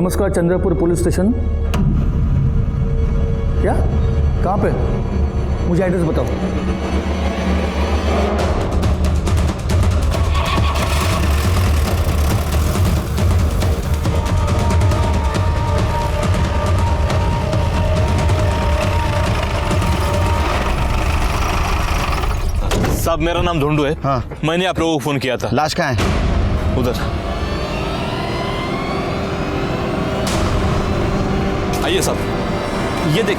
नमस्कार, Chandrapur police station. क्या? कहाँ पे? मुझे एड्रेस बताओ। साहब, मेरा नाम ढूंढू है। हाँ। मैंने आप लोगों को फोन किया था। लाश कहाँ है? उधर आइए साहब, ये देख।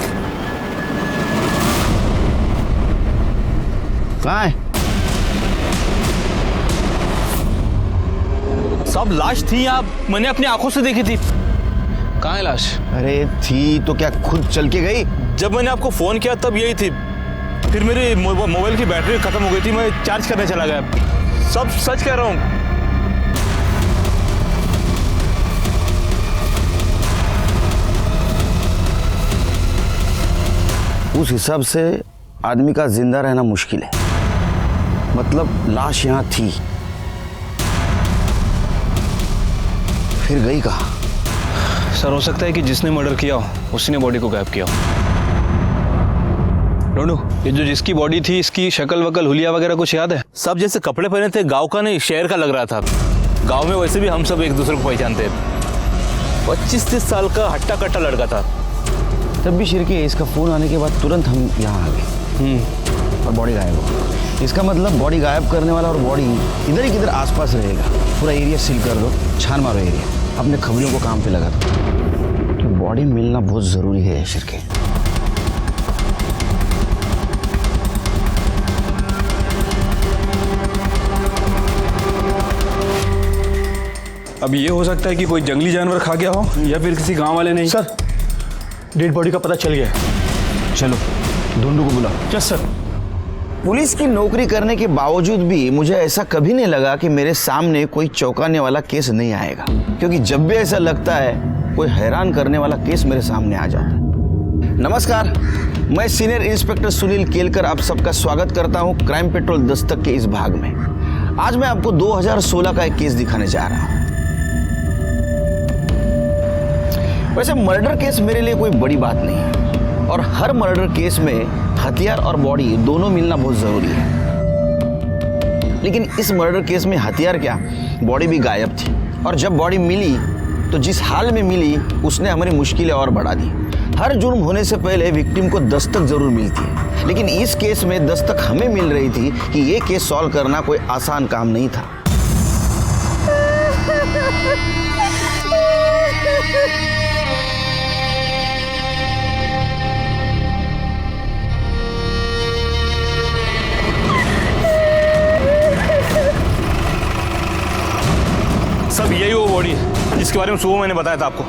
कहाँ है? साहब, लाश थी यहाँ, मैंने अपनी आंखों से देखी थी। कहाँ है लाश? अरे थी तो क्या खुद चल के गई? जब मैंने आपको फोन किया तब यही थी। फिर मेरी मोबाइल की बैटरी खत्म हो गई थी, मैं चार्ज करने चला गया। सब सच कह रहा हूँ। उस हिसाब से आदमी का जिंदा रहना मुश्किल है। मतलब लाश यहाँ थी, फिर गई कहाँ? सर, हो सकता है कि जिसने मर्डर किया हो उसी ने बॉडी को गायब किया हो। रोनू, ये जो जिसकी बॉडी थी, इसकी शक्ल वकल हुलिया वगैरह कुछ याद है? सब जैसे कपड़े पहने थे, गांव का नहीं शहर का लग रहा था। गांव में वैसे भी हम सब एक दूसरे को पहचानते। 25-30 साल का हट्टा कट्टा लड़का था। तब भी शिरके, इसका फोन आने के बाद तुरंत हम यहाँ आ गए और बॉडी गायब हो। इसका मतलब बॉडी गायब करने वाला और बॉडी इधर ही किधर आसपास रहेगा। पूरा एरिया सील कर दो, छान मारो एरिया, अपने खबरियों को काम पे लगा दो। तो बॉडी मिलना बहुत जरूरी है शिरके। अब ये हो सकता है कि कोई जंगली जानवर खा गया हो या फिर किसी गांव वाले ने। सर, डेड बॉडी का पता चल गया है। चलो ढूंढू को बुलाओ। Yes sir. पुलिस की नौकरी करने के बावजूद भी मुझे ऐसा कभी नहीं लगा कि मेरे सामने कोई चौंकाने वाला केस नहीं आएगा, क्योंकि जब भी ऐसा लगता है कोई हैरान करने वाला केस मेरे सामने आ जाता है। नमस्कार, मैं सीनियर इंस्पेक्टर सुनील केलकर आप सबका स्वागत करता हूं क्राइम पेट्रोल दस्तक के इस भाग में। आज मैं आपको 2016 का एक केस दिखाने जा रहा हूं। वैसे मर्डर केस मेरे लिए कोई बड़ी बात नहीं है, और हर मर्डर केस में हथियार और बॉडी दोनों मिलना बहुत जरूरी है। लेकिन इस मर्डर केस में हथियार क्या, बॉडी भी गायब थी, और जब बॉडी मिली तो जिस हाल में मिली उसने हमारी मुश्किलें और बढ़ा दी। हर जुर्म होने से पहले विक्टिम को दस्तक जरूर मिलती है, लेकिन इस केस में दस्तक हमें मिल रही थी कि ये केस सॉल्व करना कोई आसान काम नहीं था। सब यही वो बॉडी है जिसके बारे में सुबह मैंने बताया था आपको।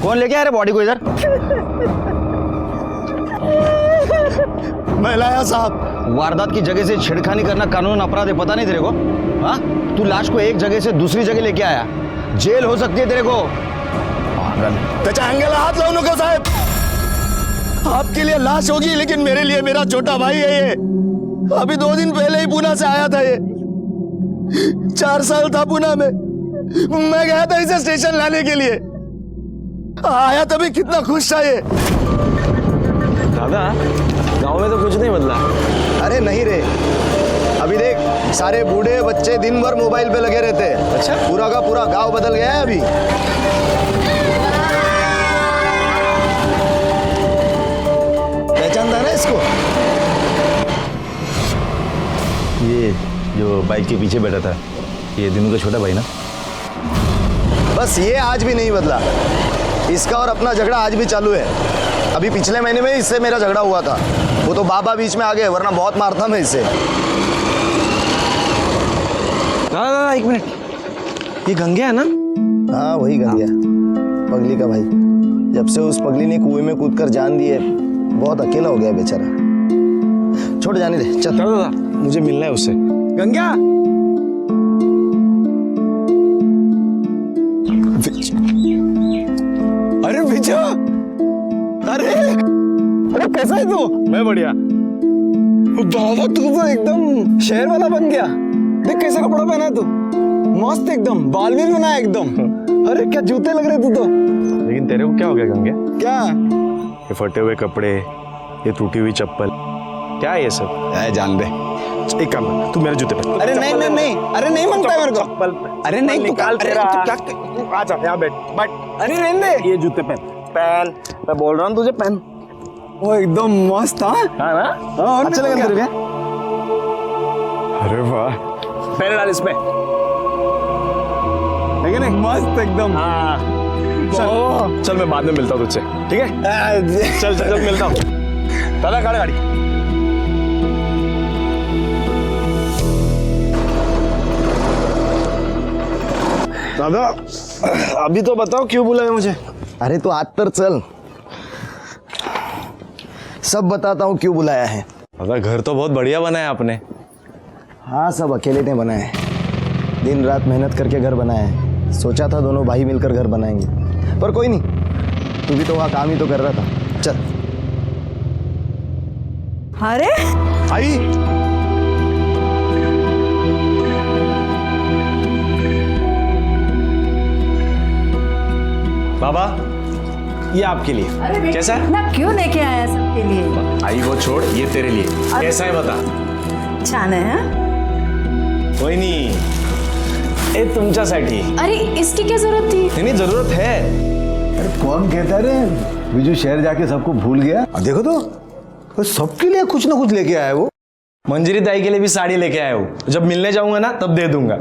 कौन लेके आ रहे बॉडी को इधर? मैं लाया साहब। वारदात की जगह से छेड़खानी करना कानून अपराध है, पता नहीं तेरे को? हाँ, तू लाश को एक जगह से दूसरी जगह लेके आया, जेल हो सकती है तेरे को। पागल। त्याच्या अंगाला हात लावू नका साहेब। आपके लिए लाश होगी, लेकिन मेरे लिए मेरा छोटा भाई है ये। अभी 2 दिन पहले ही पुणे से आया था ये। 4 साल था पुणे में। मैं गया था इसे स्टेशन लाने के लिए। आया तभी कितना खुश था ये। दादा, गांव में तो कुछ नहीं बदला। अरे नहीं रे, अभी देख सारे बूढ़े बच्चे दिन भर मोबाइल पे लगे रहते हैं। अच्छा, पूरा का पूरा गांव बदल गया है अभी। पहचानता ना इसको? ये जो बाइक के पीछे बैठा था, ये दिनू का छोटा भाई ना? बस ये आज भी नहीं बदला। इसका और अपना झगड़ा आज भी चालू है। अभी पिछले महीने में इससे मेरा झगड़ा हुआ था, वो तो बाबा बीच में आ गए, वरना बहुत मारता मैं इससे। दादा, 1 मिनट, ये गंगे है ना? हाँ वही गंगे, पगली का भाई। जब से उस पगली ने कुएं में कूदकर जान दी है, बहुत अकेला हो गया बेचारा। छोड़ जाने दे, चल। दादा, मुझे मिलना है उससे। गंगा, अरे विजय, अरे कैसा है तू? मैं बढ़िया। बाबा, तू तो एकदम शहर वाला बन गया। देख कैसा कपड़ा पहना है तू, मस्त एकदम, बाल भी बना है एकदम। अरे क्या जूते लग रहे तू तो। लेकिन तेरे को क्या हो गया गंगे? क्या? ये फटे हुए कपड़े, ये टूटी हुई चप्पल, क्या है ये सब? जान दे। एक काम कर, तू मेरे जूते पहन। अरे नहीं नहीं नहीं, अरे नहीं मनता है मेरे को। चप्पल अरे नहीं, तू निकाल अरे तेरा। तू क्या तू आजा यहाँ बैठ। अरे नहीं दे। ये जूते पहन, पहन। मैं बोल रहा हूँ तुझे पहन। वो एकदम मस्त। हाँ हाँ ना? हाँ, अच्छा लगा तेरे को? अरे वाह, पहन डाल इसमें। है कि नहीं? मस्त एकदम। हाँ चल मैं बाद में मिलता हूँ तुझसे, ठीक है? चल चल चल मिलता हूँ। दादा गाड़ी गाड़ी। दादा अभी तो बताओ क्यों बुलाया मुझे? अरे तो आज तर चल, सब बताता हूँ क्यों बुलाया है। दादा घर तो बहुत बढ़िया बनाया आपने। हाँ सब अकेले ने बनाया है, दिन रात मेहनत करके घर बनाया है। सोचा था दोनों भाई मिलकर घर बनाएंगे, पर कोई नहीं, तू भी तो वहाँ काम ही तो कर रहा था। चल। अरे आई बाबा ये आपके लिए कैसा है? ना क्यों लेके आया सबके लिए? आई वो छोड़, ये तेरे लिए कैसा है बता। छान आहे हा? कोई नहीं, ये तुमच्यासाठी। अरे इसकी क्या जरूरत थी? नहीं जरूरत है। अरे कौन कहता रे विजू शहर जाके सबको भूल गया? देखो तो सबके लिए कुछ ना कुछ लेके आया वो। मंजरी दाई के लिए भी साड़ी लेके आया हूँ, जब मिलने जाऊंगा ना तब दे दूंगा।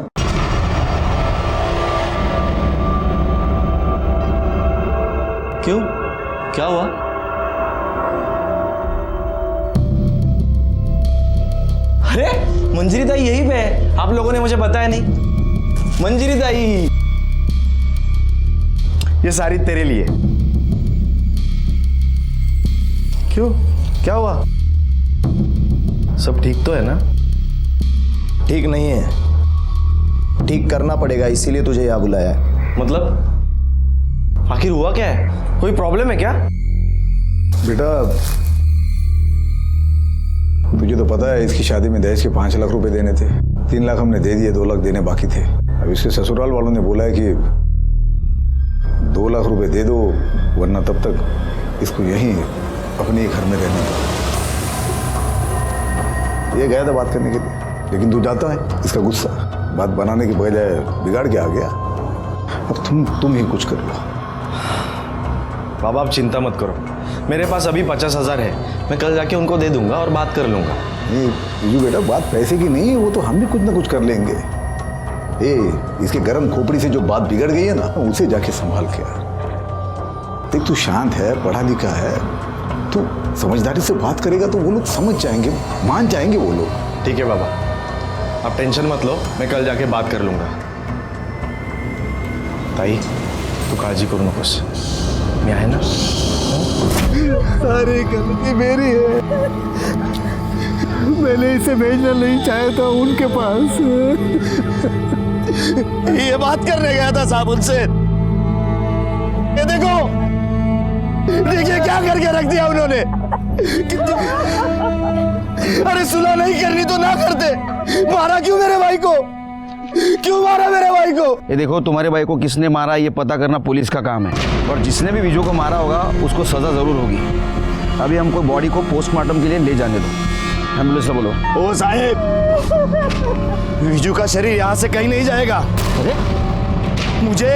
क्यों, क्या हुआ? अरे मंजरी दाई यहीं पे है, आप लोगों ने मुझे बताया नहीं। मंजरी दाई ये साड़ी तेरे लिए। क्यों, क्या हुआ? सब ठीक तो है ना? ठीक नहीं है, ठीक करना पड़ेगा, इसीलिए तुझे यहाँ बुलाया है। मतलब आखिर हुआ क्या है? कोई प्रॉब्लम है क्या? बेटा तुझे तो पता है इसकी शादी में दहेज के 5 लाख रुपए देने थे। 3 लाख हमने दे दिए, 2 लाख देने बाकी थे। अब इसके ससुराल वालों ने बोला है कि 2 लाख रुपए दे दो, वरना तब तक इसको यहीं अपने ही घर में रहने दो। ये गया था बात करने के लिए, लेकिन तू जाता है, इसका गुस्सा बात बनाने के बजाय बिगाड़ के आ गया। अब तुम ही कुछ कर लो। बाबा आप चिंता मत करो, मेरे पास अभी 50,000 है, मैं कल जाके उनको दे दूंगा और बात कर लूंगा। नहीं विजू बेटा, बात पैसे की नहीं है, वो तो हम भी कुछ ना कुछ कर लेंगे। इसके गर्म खोपड़ी से जो बात बिगड़ गई है ना, उसे जाके संभाल के आ। देख तू शांत है, पढ़ा लिखा है, तू समझदारी से बात करेगा तो वो लोग समझ जाएंगे, मान जाएंगे वो लोग। ठीक है बाबा, आप टेंशन मत लो, मैं कल जाके बात कर लूंगा। ताई तू काळजी करू नकोस, मी आहे ना। सारी गलती मेरी है, मैंने इसे भेजना नहीं चाहा था उनके पास। ये बात करने गया था साहब उनसे। ये देखो, देखिए क्या करके रख दिया उन्होंने। अरे सुलह नहीं करनी तो ना करते, मारा क्यों मेरे भाई को? क्यों मारा मेरे भाई को? ये देखो, तुम्हारे भाई को किसने मारा ये पता करना पुलिस का काम है, और जिसने भी विजू को मारा होगा उसको सजा जरूर होगी। अभी हमको बॉडी को पोस्टमार्टम के लिए ले जाने दो। एम्बुलेंस से बोलो। ओ साहेब, विजू का शरीर यहाँ से कहीं नहीं जाएगा। अरे मुझे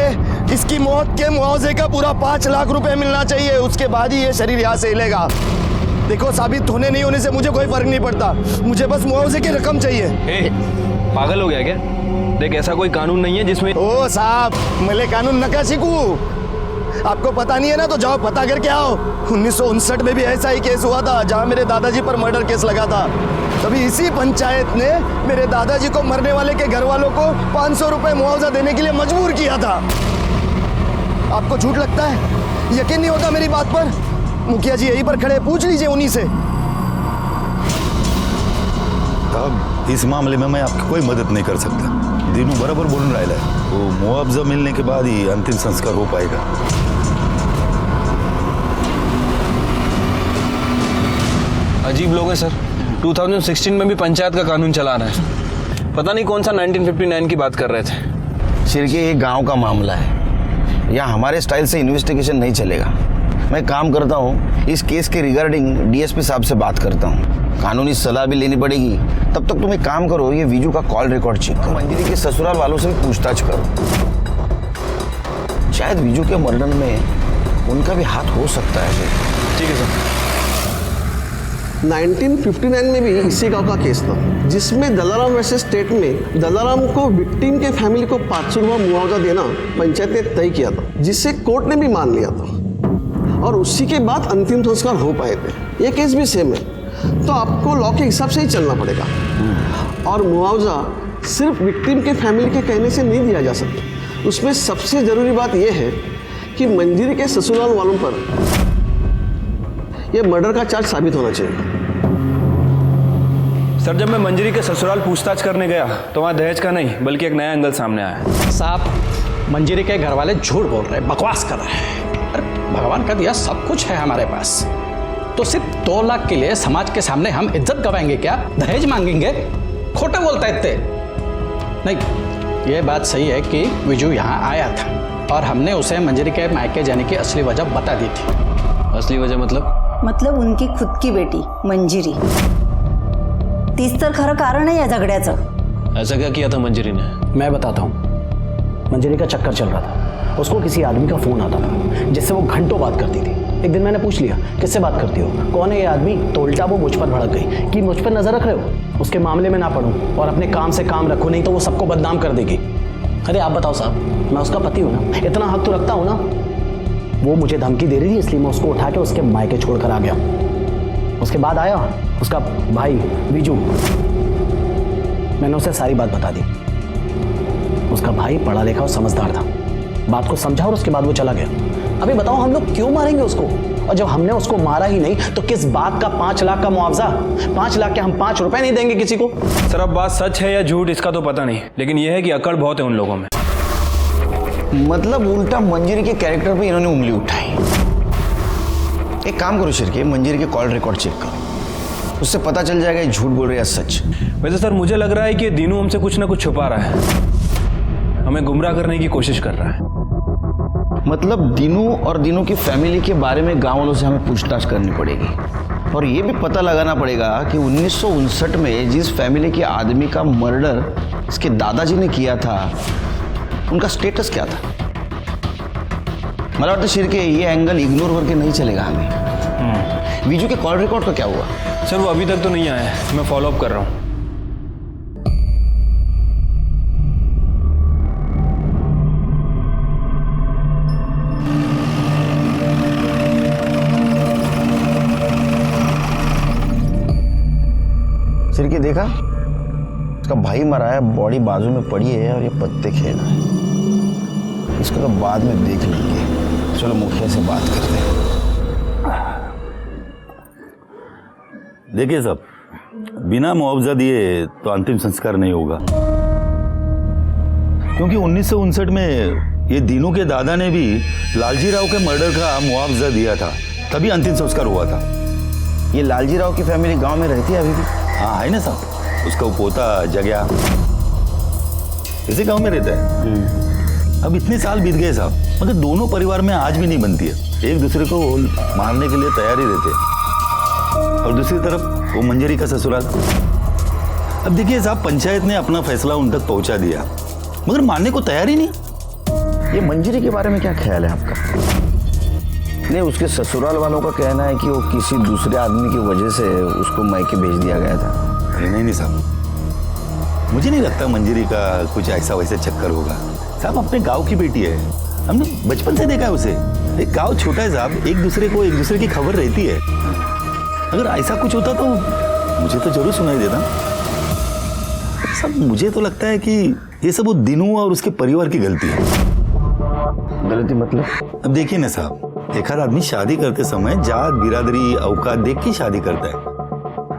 इसकी मौत के मुआवजे का पूरा 5 लाख रुपए मिलना चाहिए, उसके बाद ही ये शरीर यहाँ से हिलेगा। देखो, साबित होने नहीं होने से मुझे कोई फर्क नहीं पड़ता, मुझे बस मुआवजे की रकम चाहिए। पागल हो गया क्या? देख ऐसा कोई कानून नहीं है जिसमें। ओ साहब, मैले कानून नका सीखू, आपको पता नहीं है ना तो जाओ पता करके आओ। 1959 में भी ऐसा ही केस हुआ था, जहां मेरे दादाजी पर मर्डर केस लगा था। तभी इसी पंचायत ने मेरे दादाजी को मरने वाले के घर वालों को 500 रुपए मुआवजा देने के लिए मजबूर किया था। आपको झूठ लगता है? यकीन नहीं होता मेरी बात पर? मुखिया जी यहीं पर खड़े, पूछ लीजिए उन्हीं से। साहब इस मामले में मैं आपकी कोई मदद नहीं कर सकता। दीनू बराबर बोलून राहिला है, तो मुआवजा मिलने के बाद ही अंतिम संस्कार हो पाएगा। अजीब लोग हैं सर, 2016 में भी पंचायत का कानून चलाना है। पता नहीं कौन सा 1959 की बात कर रहे थे। शिरके ये गांव का मामला है, यहाँ हमारे स्टाइल से इन्वेस्टिगेशन नहीं चलेगा। मैं काम करता हूँ, इस केस के रिगार्डिंग डीएसपी साहब से बात करता हूँ, कानूनी सलाह भी लेनी पड़ेगी। तब तक तुम एक काम करो, ये विजू का कॉल रिकॉर्ड चेक करो, मंजरी के ससुराल वालों से भी पूछताछ करो। शायद विजू के मर्डर में उनका भी हाथ हो सकता है। ठीक है सर। 1959 में भी इसी गांव का केस था, जिसमें दलाराम वर्सेस स्टेट में दलाराम को विक्टिम के फैमिली को 500 रुपया मुआवजा देना पंचायत ने तय किया था, जिसे कोर्ट ने भी मान लिया था और उसी के बाद अंतिम संस्कार हो पाए थे। ये केस भी सेम है, तो आपको लॉ के हिसाब से ही चलना पड़ेगा। और मुआवजा सिर्फ विक्टिम के फैमिली के कहने से नहीं दिया जा सकता। उसमें सबसे ज़रूरी बात यह है कि मंजरी के ससुराल वालों पर यह मर्डर का चार्ज साबित होना चाहिए। सर, जब मैं मंजरी के ससुराल पूछताछ करने गया तो वहाँ दहेज का नहीं बल्कि एक नया एंगल सामने आया। साहब, मंजरी के घर वाले झूठ बोल रहे हैं, बकवास कर रहे हैं। अरे भगवान का दिया सब कुछ है हमारे पास, तो सिर्फ 2 लाख के लिए समाज के सामने हम इज्जत गवाएंगे क्या? दहेज मांगेंगे? खोटे बोलता है इतने। नहीं, ये बात सही है कि विजू यहाँ आया था और हमने उसे मंजरी के मायके जाने की असली वजह बता दी थी। असली वजह मतलब उनकी खुद की बेटी मंजिरी, तीच तर खरं कारण आहे या झगड्याचं। ऐसा क्या किया था मंजरी ने? मैं बताता हूँ। मंजरी का चक्कर चल रहा था, उसको किसी आदमी का फोन आता था जिससे वो घंटों बात करती थी। एक दिन मैंने पूछ लिया, किससे बात करती हो, कौन है ये आदमी? तो उल्टा वो मुझ पर भड़क गई कि मुझ पर नजर रख रहे हो, उसके मामले में ना पढ़ूं और अपने काम से काम रखो, नहीं तो वो सबको बदनाम कर देगी। अरे आप बताओ साहब, मैं उसका पति हूँ ना, इतना हक तो रखता हूँ ना। वो मुझे धमकी दे रही थी, इसलिए मैं उसको उठा के उसके मायके छोड़कर आ गया। उसके बाद आया उसका भाई विजू, मैंने उसे सारी बात बता दी। उसका भाई पढ़ा लिखा और समझदार था, बात को समझा और उसके बाद वो चला गया। अभी बताओ हम लोग क्यों मारेंगे उसको? और जब हमने उसको मारा ही नहीं तो किस बात का 5 लाख का मुआवजा? 5 लाख के हम 5 रुपए नहीं देंगे किसी को। सर, अब बात सच है या झूठ इसका तो पता नहीं, लेकिन यह है कि अकड़ बहुत है उन लोगों में। मतलब उल्टा मंजरी के कैरेक्टर पे इन्होंने उंगली उठाई। एक काम करो शिरके, मंजरी के कॉल रिकॉर्ड चेक करो, उससे पता चल जाएगा ये झूठ बोल रहे हैं सच। वैसे सर, मुझे लग रहा है कि दीनू हमसे कुछ ना कुछ छुपा रहा है, हमें गुमराह करने की कोशिश कर रहा है। मतलब दीनू और दीनू की फैमिली के बारे में गांव वालों से हमें पूछताछ करनी पड़ेगी और ये भी पता लगाना पड़ेगा कि 1959 में जिस फैमिली के आदमी का मर्डर इसके दादाजी ने किया था, उनका स्टेटस क्या था। मतलब शिरके ये एंगल इग्नोर करके नहीं चलेगा हमें। विजू के कॉल रिकॉर्ड का क्या हुआ? सर, वो अभी तक तो नहीं आया है, मैं फॉलो अप कर रहा हूँ। सिरके देखा, उसका भाई मरा है, बॉडी बाजू में पड़ी है और ये पत्ते खेल रहा है। इसको तो बाद में देख लेंगे। चलो मुखिया से बात करते हैं। देखिए साहब, बिना मुआवजा दिए तो अंतिम संस्कार नहीं होगा, क्योंकि 1959 में ये दीनू के दादा ने भी लालजी राव के मर्डर का मुआवजा दिया था, तभी अंतिम संस्कार हुआ था। ये लालजी राव की फैमिली गांव में रहती है अभी भी? हाँ है ना साहब, उसका पोता जगया इसी गांव में रहता है। अब इतने साल बीत गए साहब, मगर दोनों परिवार में आज भी नहीं बनती है। एक दूसरे को मारने के लिए तैयारी रहते हैं। और दूसरी तरफ वो मंजरी का ससुराल। अब देखिए साहब, पंचायत ने अपना फैसला उन तक पहुंचा दिया, मगर मानने को तैयार ही नहीं। ये मंजरी के बारे में क्या ख्याल है आपका? नहीं, उसके ससुराल वालों का कहना है कि वो किसी दूसरे आदमी की वजह से उसको मायके भेज दिया गया था। अरे नहीं साहब, मुझे नहीं लगता मंजरी का कुछ ऐसा वैसा चक्कर होगा। साहब अपने गांव की बेटी है, हमने बचपन से देखा है उसे। एक गांव छोटा है साहब, एक दूसरे की खबर रहती है। अगर ऐसा कुछ होता तो मुझे तो जरूर सुनाई देता। साहब मुझे तो लगता है कि ये सब वो दीनू और उसके परिवार की गलती है। गलती मतलब? अब देखिए ना साहब, एक आदमी शादी करते समय जात बिरादरी औकात देख के शादी करता है।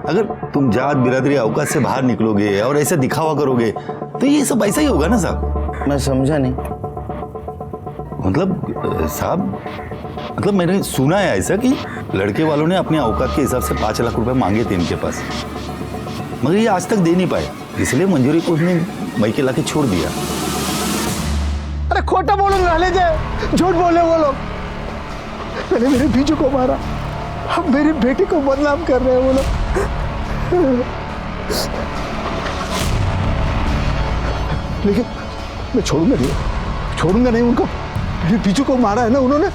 अगर तुम जात बिरादरी औकात से बाहर निकलोगे और ऐसा दिखावा करोगे तो ये सब ऐसा ही होगा ना साहब। मैं समझा नहीं। मतलब साहब, मतलब मैंने सुना है ऐसा कि लड़के वालों ने अपने औकात के हिसाब से 5 लाख रुपए मांगे थे इनके पास, मगर ये आज तक दे नहीं पाए। इसलिए मंजूरी को उसने मैके लाके छोड़ दिया। अरे खोटा बोलो रहने दे, झूठ बोले वो लोग। मैंने मेरे बीजू को मारा, अब मेरी बेटी को बदनाम कर रहे हैं वो लोग। लेकिन मैं छोड़ूंगा नहीं उनको। मेरे बीजू को मारा है ना उन्होंने,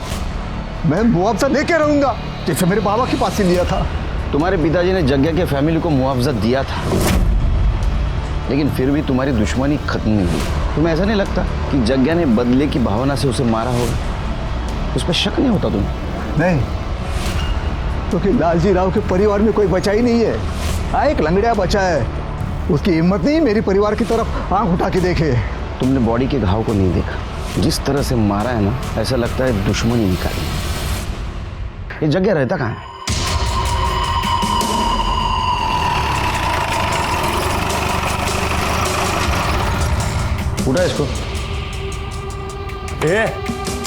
मैं मुआवजा लेके रहूंगा, जैसे मेरे बाबा के पास ही लिया था। तुम्हारे पिताजी ने जग्गा के फैमिली को मुआवजा दिया था, लेकिन फिर भी तुम्हारी दुश्मनी खत्म नहीं हुई। तुम्हें ऐसा नहीं लगता कि जग्गा ने बदले की भावना से उसे मारा होगा? उस पर शक नहीं होता तुम्हें? नहीं, क्योंकि लालजी राव के परिवार में कोई बचा ही नहीं है। हाँ, एक लंगड़िया बचा है, उसकी हिम्मत नहीं मेरी परिवार की तरफ आंख उठा के देखे। तुमने बॉडी के घाव को नहीं देखा, जिस तरह से मारा है ना, ऐसा लगता है दुश्मनी निकाली। ये जग्गा रहता कहाँ है? उठा इसको।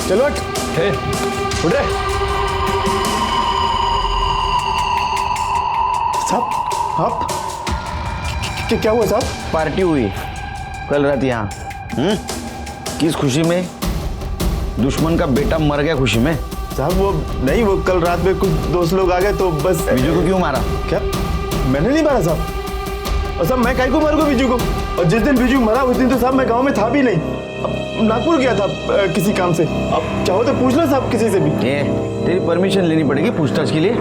चलो उठ रे साहब। आप क्या हुआ साहब? पार्टी हुई कल रात यहाँ। किस खुशी में? दुश्मन का बेटा मर गया खुशी में। साहब वो नहीं, वो कल रात में कुछ दोस्त लोग आ गए तो बस। बीजू को क्यों मारा? क्या मैंने नहीं मारा साहब? और साहब मैं काहे को मारूंगा बीजू को? और जिस दिन बीजू मरा उस दिन तो साहब मैं गांव में था भी नहीं, अब नागपुर गया था किसी काम से। अब चाहो तो पूछ लो साहब किसी से भी। तेरी परमिशन लेनी पड़ेगी पूछताछ के लिए।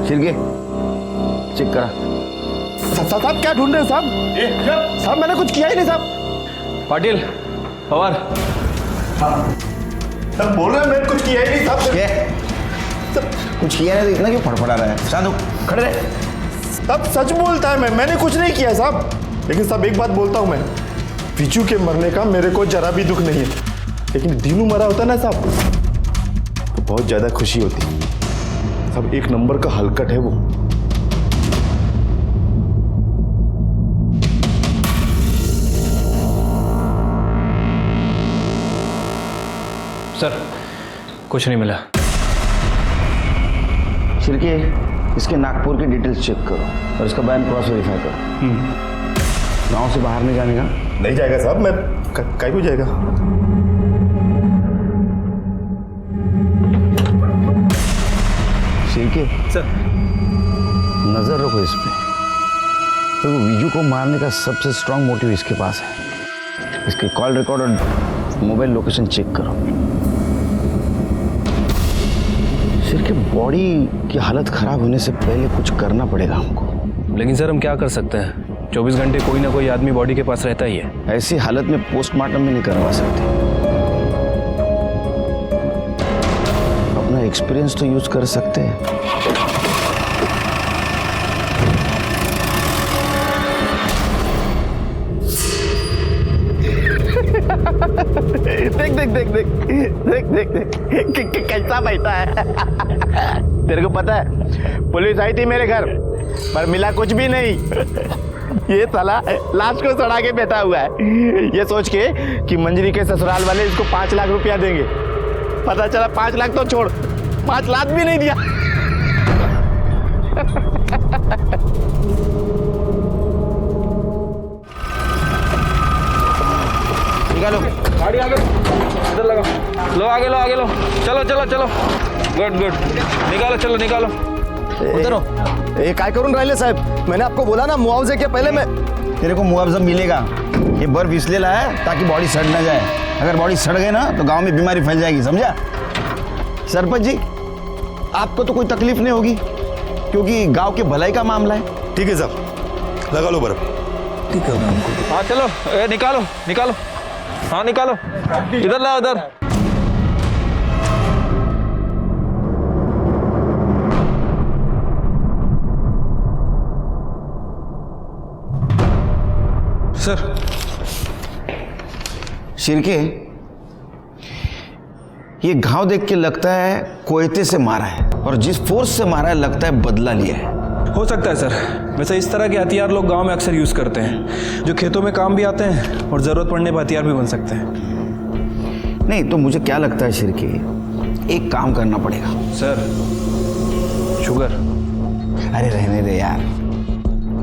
शिरके चेक करा। साहब क्या ढूंढ रहे हो साहब? साहब मैंने कुछ किया ही नहीं साहब। पाटिल, पवार। साहब बोल रहे हैं मैंने कुछ किया ही नहीं साहब। कुछ किया नहीं तो इतना क्यों फड़फड़ा रहा है? साधु खड़े रहे। साहब सच बोलता है, मैंने कुछ नहीं किया साहब। लेकिन साहब एक बात बोलता हूँ मैं, बीजू के मरने का मेरे को जरा भी दुख नहीं है, लेकिन दीनू मरा होता ना साहब तो बहुत ज्यादा खुशी होती। साहब एक नंबर का हलकट है वो। सर कुछ नहीं मिला। शिरके इसके नागपुर के डिटेल्स चेक करो और इसका बैंक क्रॉस वेरीफाई करो। गांव से बाहर नहीं जाने का? नहीं जाएगा साहब, मैं काहे को जाएगा? शिरके सर नजर रखो इस पे, तो विजू को मारने का सबसे स्ट्रांग मोटिव इसके पास है। इसके कॉल रिकॉर्ड और मोबाइल लोकेशन चेक करो। शिरके बॉडी की हालत खराब होने से पहले कुछ करना पड़ेगा हमको। लेकिन सर हम क्या कर सकते हैं? 24 घंटे कोई ना कोई आदमी बॉडी के पास रहता ही है। ऐसी हालत में पोस्टमार्टम भी नहीं करवा सकते। अपना एक्सपीरियंस तो यूज कर सकते हैं। देख देख देख देख देख देख देख कैसा बैठा है। तेरे को पता है पुलिस आई थी मेरे घर पर मिला कुछ भी नहीं। ये साला लाश को सड़ा के बैठा हुआ है, ये सोच के कि मंजरी के ससुराल वाले इसको 5 लाख रुपया देंगे। पता चला 5 लाख तो छोड़, 5 लाख भी नहीं दिया। निकालो गाड़ी आगे, इधर लगा लो, आगे लो, आगे लो। चलो चलो चलो, गुड गुड, निकालो, चलो निकालो। उतरो। ये काय करून राहिले साहब? मैंने आपको बोला ना मुआवजे के पहले मैं। तेरे को मुआवजा मिलेगा। ये बर्फ इसलिए लाया है ताकि बॉडी सड़ ना जाए। अगर बॉडी सड़ गई ना तो गांव में बीमारी फैल जाएगी, समझा? सरपंच जी आपको तो कोई तकलीफ नहीं होगी क्योंकि गांव के भलाई का मामला है। ठीक है साहब, लगा लो बर्फ। ठीक है हमको। हाँ चलो, निकालो निकालो, हाँ निकालो, इधर लाओ, इधर। सर शिरके ये घाव देख के लगता है कोयते से मारा है, और जिस फोर्स से मारा है लगता है बदला लिया है। हो सकता है सर। वैसे इस तरह के हथियार लोग गांव में अक्सर यूज करते हैं, जो खेतों में काम भी आते हैं और जरूरत पड़ने पर हथियार भी बन सकते हैं। नहीं तो मुझे क्या लगता है शिरके, एक काम करना पड़ेगा। Sir sugar? अरे रहने दे यार,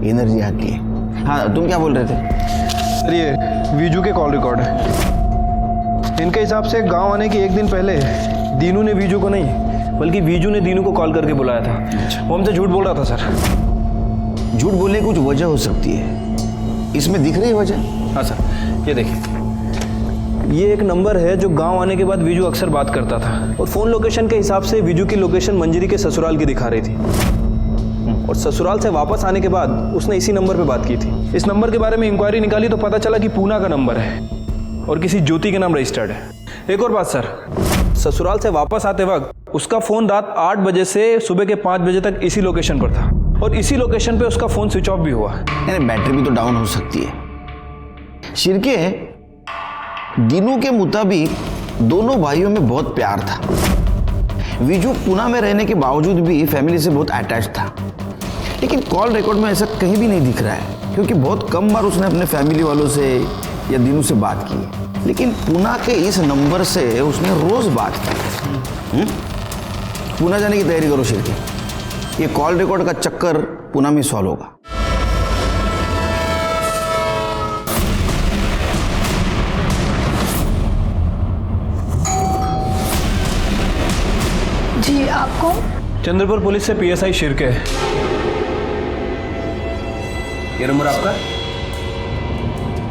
एनर्जी आती है। हाँ, तुम क्या बोल रहे थे? सर ये वीजू के कॉल रिकॉर्ड है। इनके हिसाब से गांव आने के एक दिन पहले दीनू ने वीजू को नहीं बल्कि वीजू ने दीनू को कॉल करके बुलाया था। वो हमसे झूठ बोल रहा था सर। झूठ बोलने की कुछ वजह हो सकती है, इसमें दिख रही है वजह? हाँ सर, ये देखिए, ये एक नंबर है जो गांव आने के बाद वीजू अक्सर बात करता था और फोन लोकेशन के हिसाब से वीजू की लोकेशन मंजरी के ससुराल की दिखा रही थी और ससुराल से वापस आने के बाद उसने इसी नंबर पे बात की थी। इस नंबर के बारे में इंक्वायरी निकाली तो पता चला कि पूना का नंबर है और किसी ज्योति के नाम रजिस्टर्ड है। एक और बात सर, ससुराल से वापस आते वक्त उसका फोन रात 8 बजे से सुबह के 5 बजे तक इसी लोकेशन पर था और इसी लोकेशन पे उसका फोन स्विच ऑफ भी हुआ। बैटरी भी तो डाउन हो सकती है। शिरके, दीनू के मुताबिक दोनों भाइयों में बहुत प्यार था। वीजू पुणे में रहने के बावजूद भी फैमिली से बहुत अटैच था, लेकिन कॉल रिकॉर्ड में ऐसा कहीं भी नहीं दिख रहा है, क्योंकि बहुत कम बार उसने अपने फैमिली वालों से या दीनू से बात की। लेकिन पुणे के इस नंबर से उसने रोज बात की। पुणे जाने की तैयारी करो शिरके, ये कॉल रिकॉर्ड का चक्कर पुणे में सॉल्व होगा। जी, आप कौन? चंद्रपुर पुलिस से PSI शिरके। ये नंबर आपका?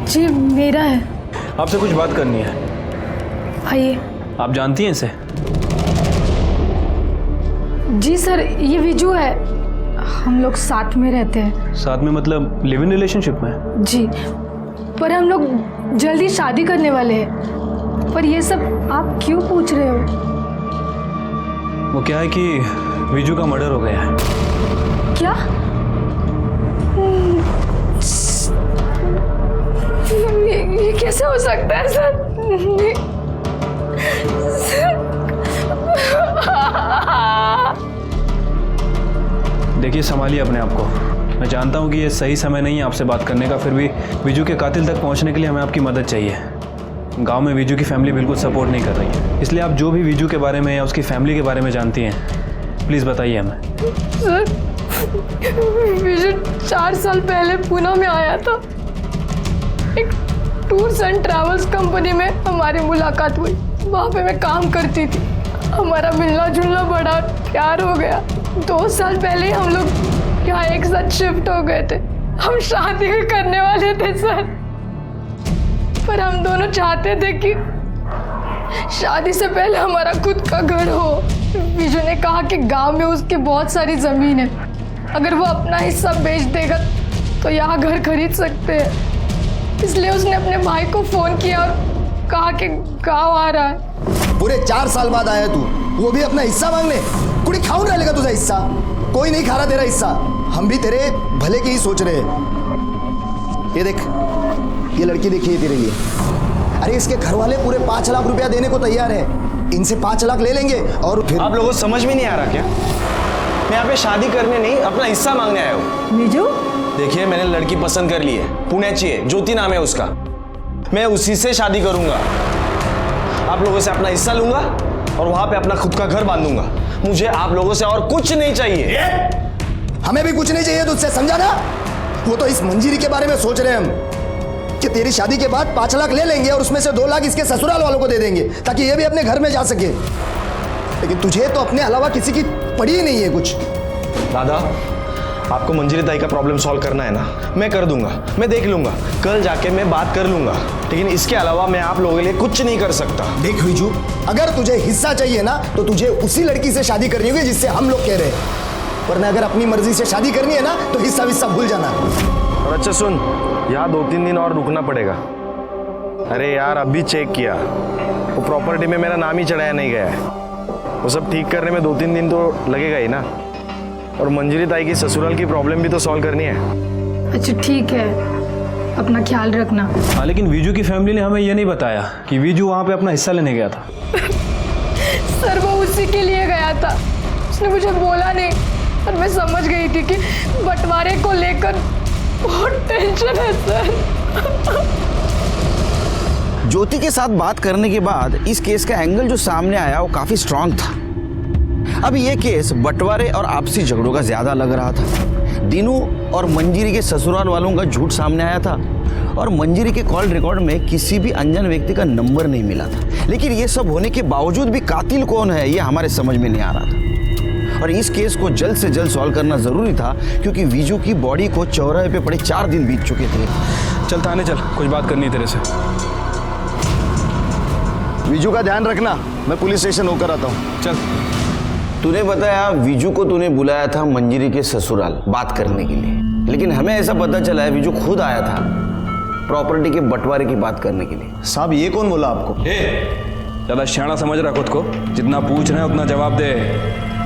जी मेरा है। आपसे कुछ बात करनी है। आइए। आप जानती हैं इसे? जी सर, ये विजू है, हम लोग साथ में रहते हैं। साथ में मतलब लिव इन रिलेशनशिप में? जी, पर हम लोग जल्दी शादी करने वाले हैं। पर ये सब आप क्यों पूछ रहे हो? वो क्या है कि विजू का मर्डर हो गया है। क्या? ये कैसे हो सकता है सर? देखिए, संभालिए अपने आप को। मैं जानता हूँ कि ये सही समय नहीं है आपसे बात करने का, फिर भी विजू के कातिल तक पहुँचने के लिए हमें आपकी मदद चाहिए। गांव में विजू की फैमिली बिल्कुल सपोर्ट नहीं कर रही है, इसलिए आप जो भी विजू के बारे में या उसकी फैमिली के बारे में जानती हैं प्लीज़ बताइए हमें। सर, विजू 4 साल पहले पुणे में आया था। एक टूर्स एंड ट्रैवल्स कंपनी में हमारी मुलाकात हुई। वहाँ पे मैं काम करती थी, हमारा मिलना जुलना बड़ा प्यार हो गया। 2 साल पहले हम लोग यहाँ एक साथ शिफ्ट हो गए थे। हम शादी करने वाले थे सर, पर हम दोनों चाहते थे कि शादी से पहले हमारा खुद का घर हो। विजू ने कहा कि गांव में उसकी बहुत सारी ज़मीन है, अगर वो अपना हिस्सा बेच देगा तो यहाँ घर खरीद सकते हैं। इसलिए उसने अपने भाई को फ़ोन किया और कहा कि गांव आ रहा है। पूरे 4 साल बाद आया तू, वो भी अपना हिस्सा मांगने? कुड़ी खाऊं रहेगा तुझा हिस्सा? कोई नहीं खा रहा तेरा हिस्सा। हम भी तेरे भले के ही सोच रहे हैं। ये देख, ये लड़की देखिए तेरे लिए। अरे इसके घर वाले पूरे 5 लाख रुपया देने को तैयार है। इनसे 5 लाख ले लेंगे और फिर। आप लोगों को समझ में नहीं आ रहा क्या? मैं यहाँ पे शादी करने नहीं, अपना हिस्सा मांगने आया हूँ। विजू, देखिए, मैंने लड़की पसंद कर ली है, पुणेची है, ज्योति नाम है उसका। मैं उसी से शादी करूंगा। आप लोगों से अपना हिस्सा लूंगा और वहां पे अपना खुद का घर बांधूंगा। मुझे आप लोगों से और कुछ नहीं चाहिए। हमें भी कुछ नहीं चाहिए तुझसे, समझा ना? वो तो इस मंजीरी के बारे में सोच रहे हैं हम कि तेरी शादी के बाद 5 लाख ले लेंगे और उसमें से 2 लाख इसके ससुराल वालों को दे देंगे ताकि ये भी अपने घर में जा सके। लेकिन तुझे तो अपने अलावा किसी की पड़ी ही नहीं है कुछ। दादा, आपको मंजीरी ताई का प्रॉब्लम सॉल्व करना है ना, मैं कर दूंगा, मैं देख लूंगा, कल जाके मैं बात कर लूंगा। लेकिन इसके अलावा मैं आप लोगों के लिए कुछ नहीं कर सकता। देख विजू, अगर तुझे हिस्सा चाहिए ना तो तुझे उसी लड़की से शादी करनी होगी जिससे हम लोग कह रहे हैं, वरना अगर अपनी मर्जी से शादी करनी है ना तो हिस्सा विस्सा भूल जाना। और अच्छा सुन, यहाँ 2-3 दिन और रुकना पड़ेगा। अरे यार, अभी चेक किया, वो प्रॉपर्टी में मेरा नाम ही चढ़ाया नहीं गया है। वो सब ठीक करने में 2-3 दिन तो लगेगा ही ना। और मंजरी ताई की ससुराल की प्रॉब्लम भी तो सॉल्व करनी है। अच्छा ठीक है, अपना ख्याल रखना। हाँ, लेकिन विजू की फैमिली ने हमें ये नहीं बताया कि विजू वहाँ पे अपना हिस्सा लेने गया था। सर, वो उसी के लिए गया था, उसने मुझे बोला नहीं। और मैं समझ गई थी कि बंटवारे को लेकर बहुत टेंशन है सर। ज्योति के साथ बात करने के बाद इस केस का एंगल जो सामने आया वो काफी स्ट्रांग था। अब ये केस बंटवारे और आपसी झगड़ों का ज्यादा लग रहा था, दीनू और मंजीरी के ससुराल वालों का झूठ सामने आया था और मंजीरी के कॉल रिकॉर्ड में किसी भी अनजान व्यक्ति का नंबर नहीं मिला था। लेकिन ये सब होने के बावजूद भी कातिल कौन है ये हमारे समझ में नहीं आ रहा था। और इस केस को जल्द से जल्द सॉल्व करना जरूरी था क्योंकि विजू की बॉडी को चौराहे पे पड़े 4 दिन बीत चुके थे। चल थाने चल, कुछ बात करनी है तेरे से। विजू का ध्यान रखना, मैं पुलिस स्टेशन होकर आता हूँ। चल। तूने बताया विजू को तूने बुलाया था मंजीरी के ससुराल बात करने के लिए, लेकिन हमें ऐसा पता चला है विजू खुद आया था प्रॉपर्टी के बंटवारे की बात करने के लिए। साहब ये कौन बोला आपको? ज्यादा शाना समझ रहा खुद को, जितना पूछ रहे हैं उतना जवाब दे।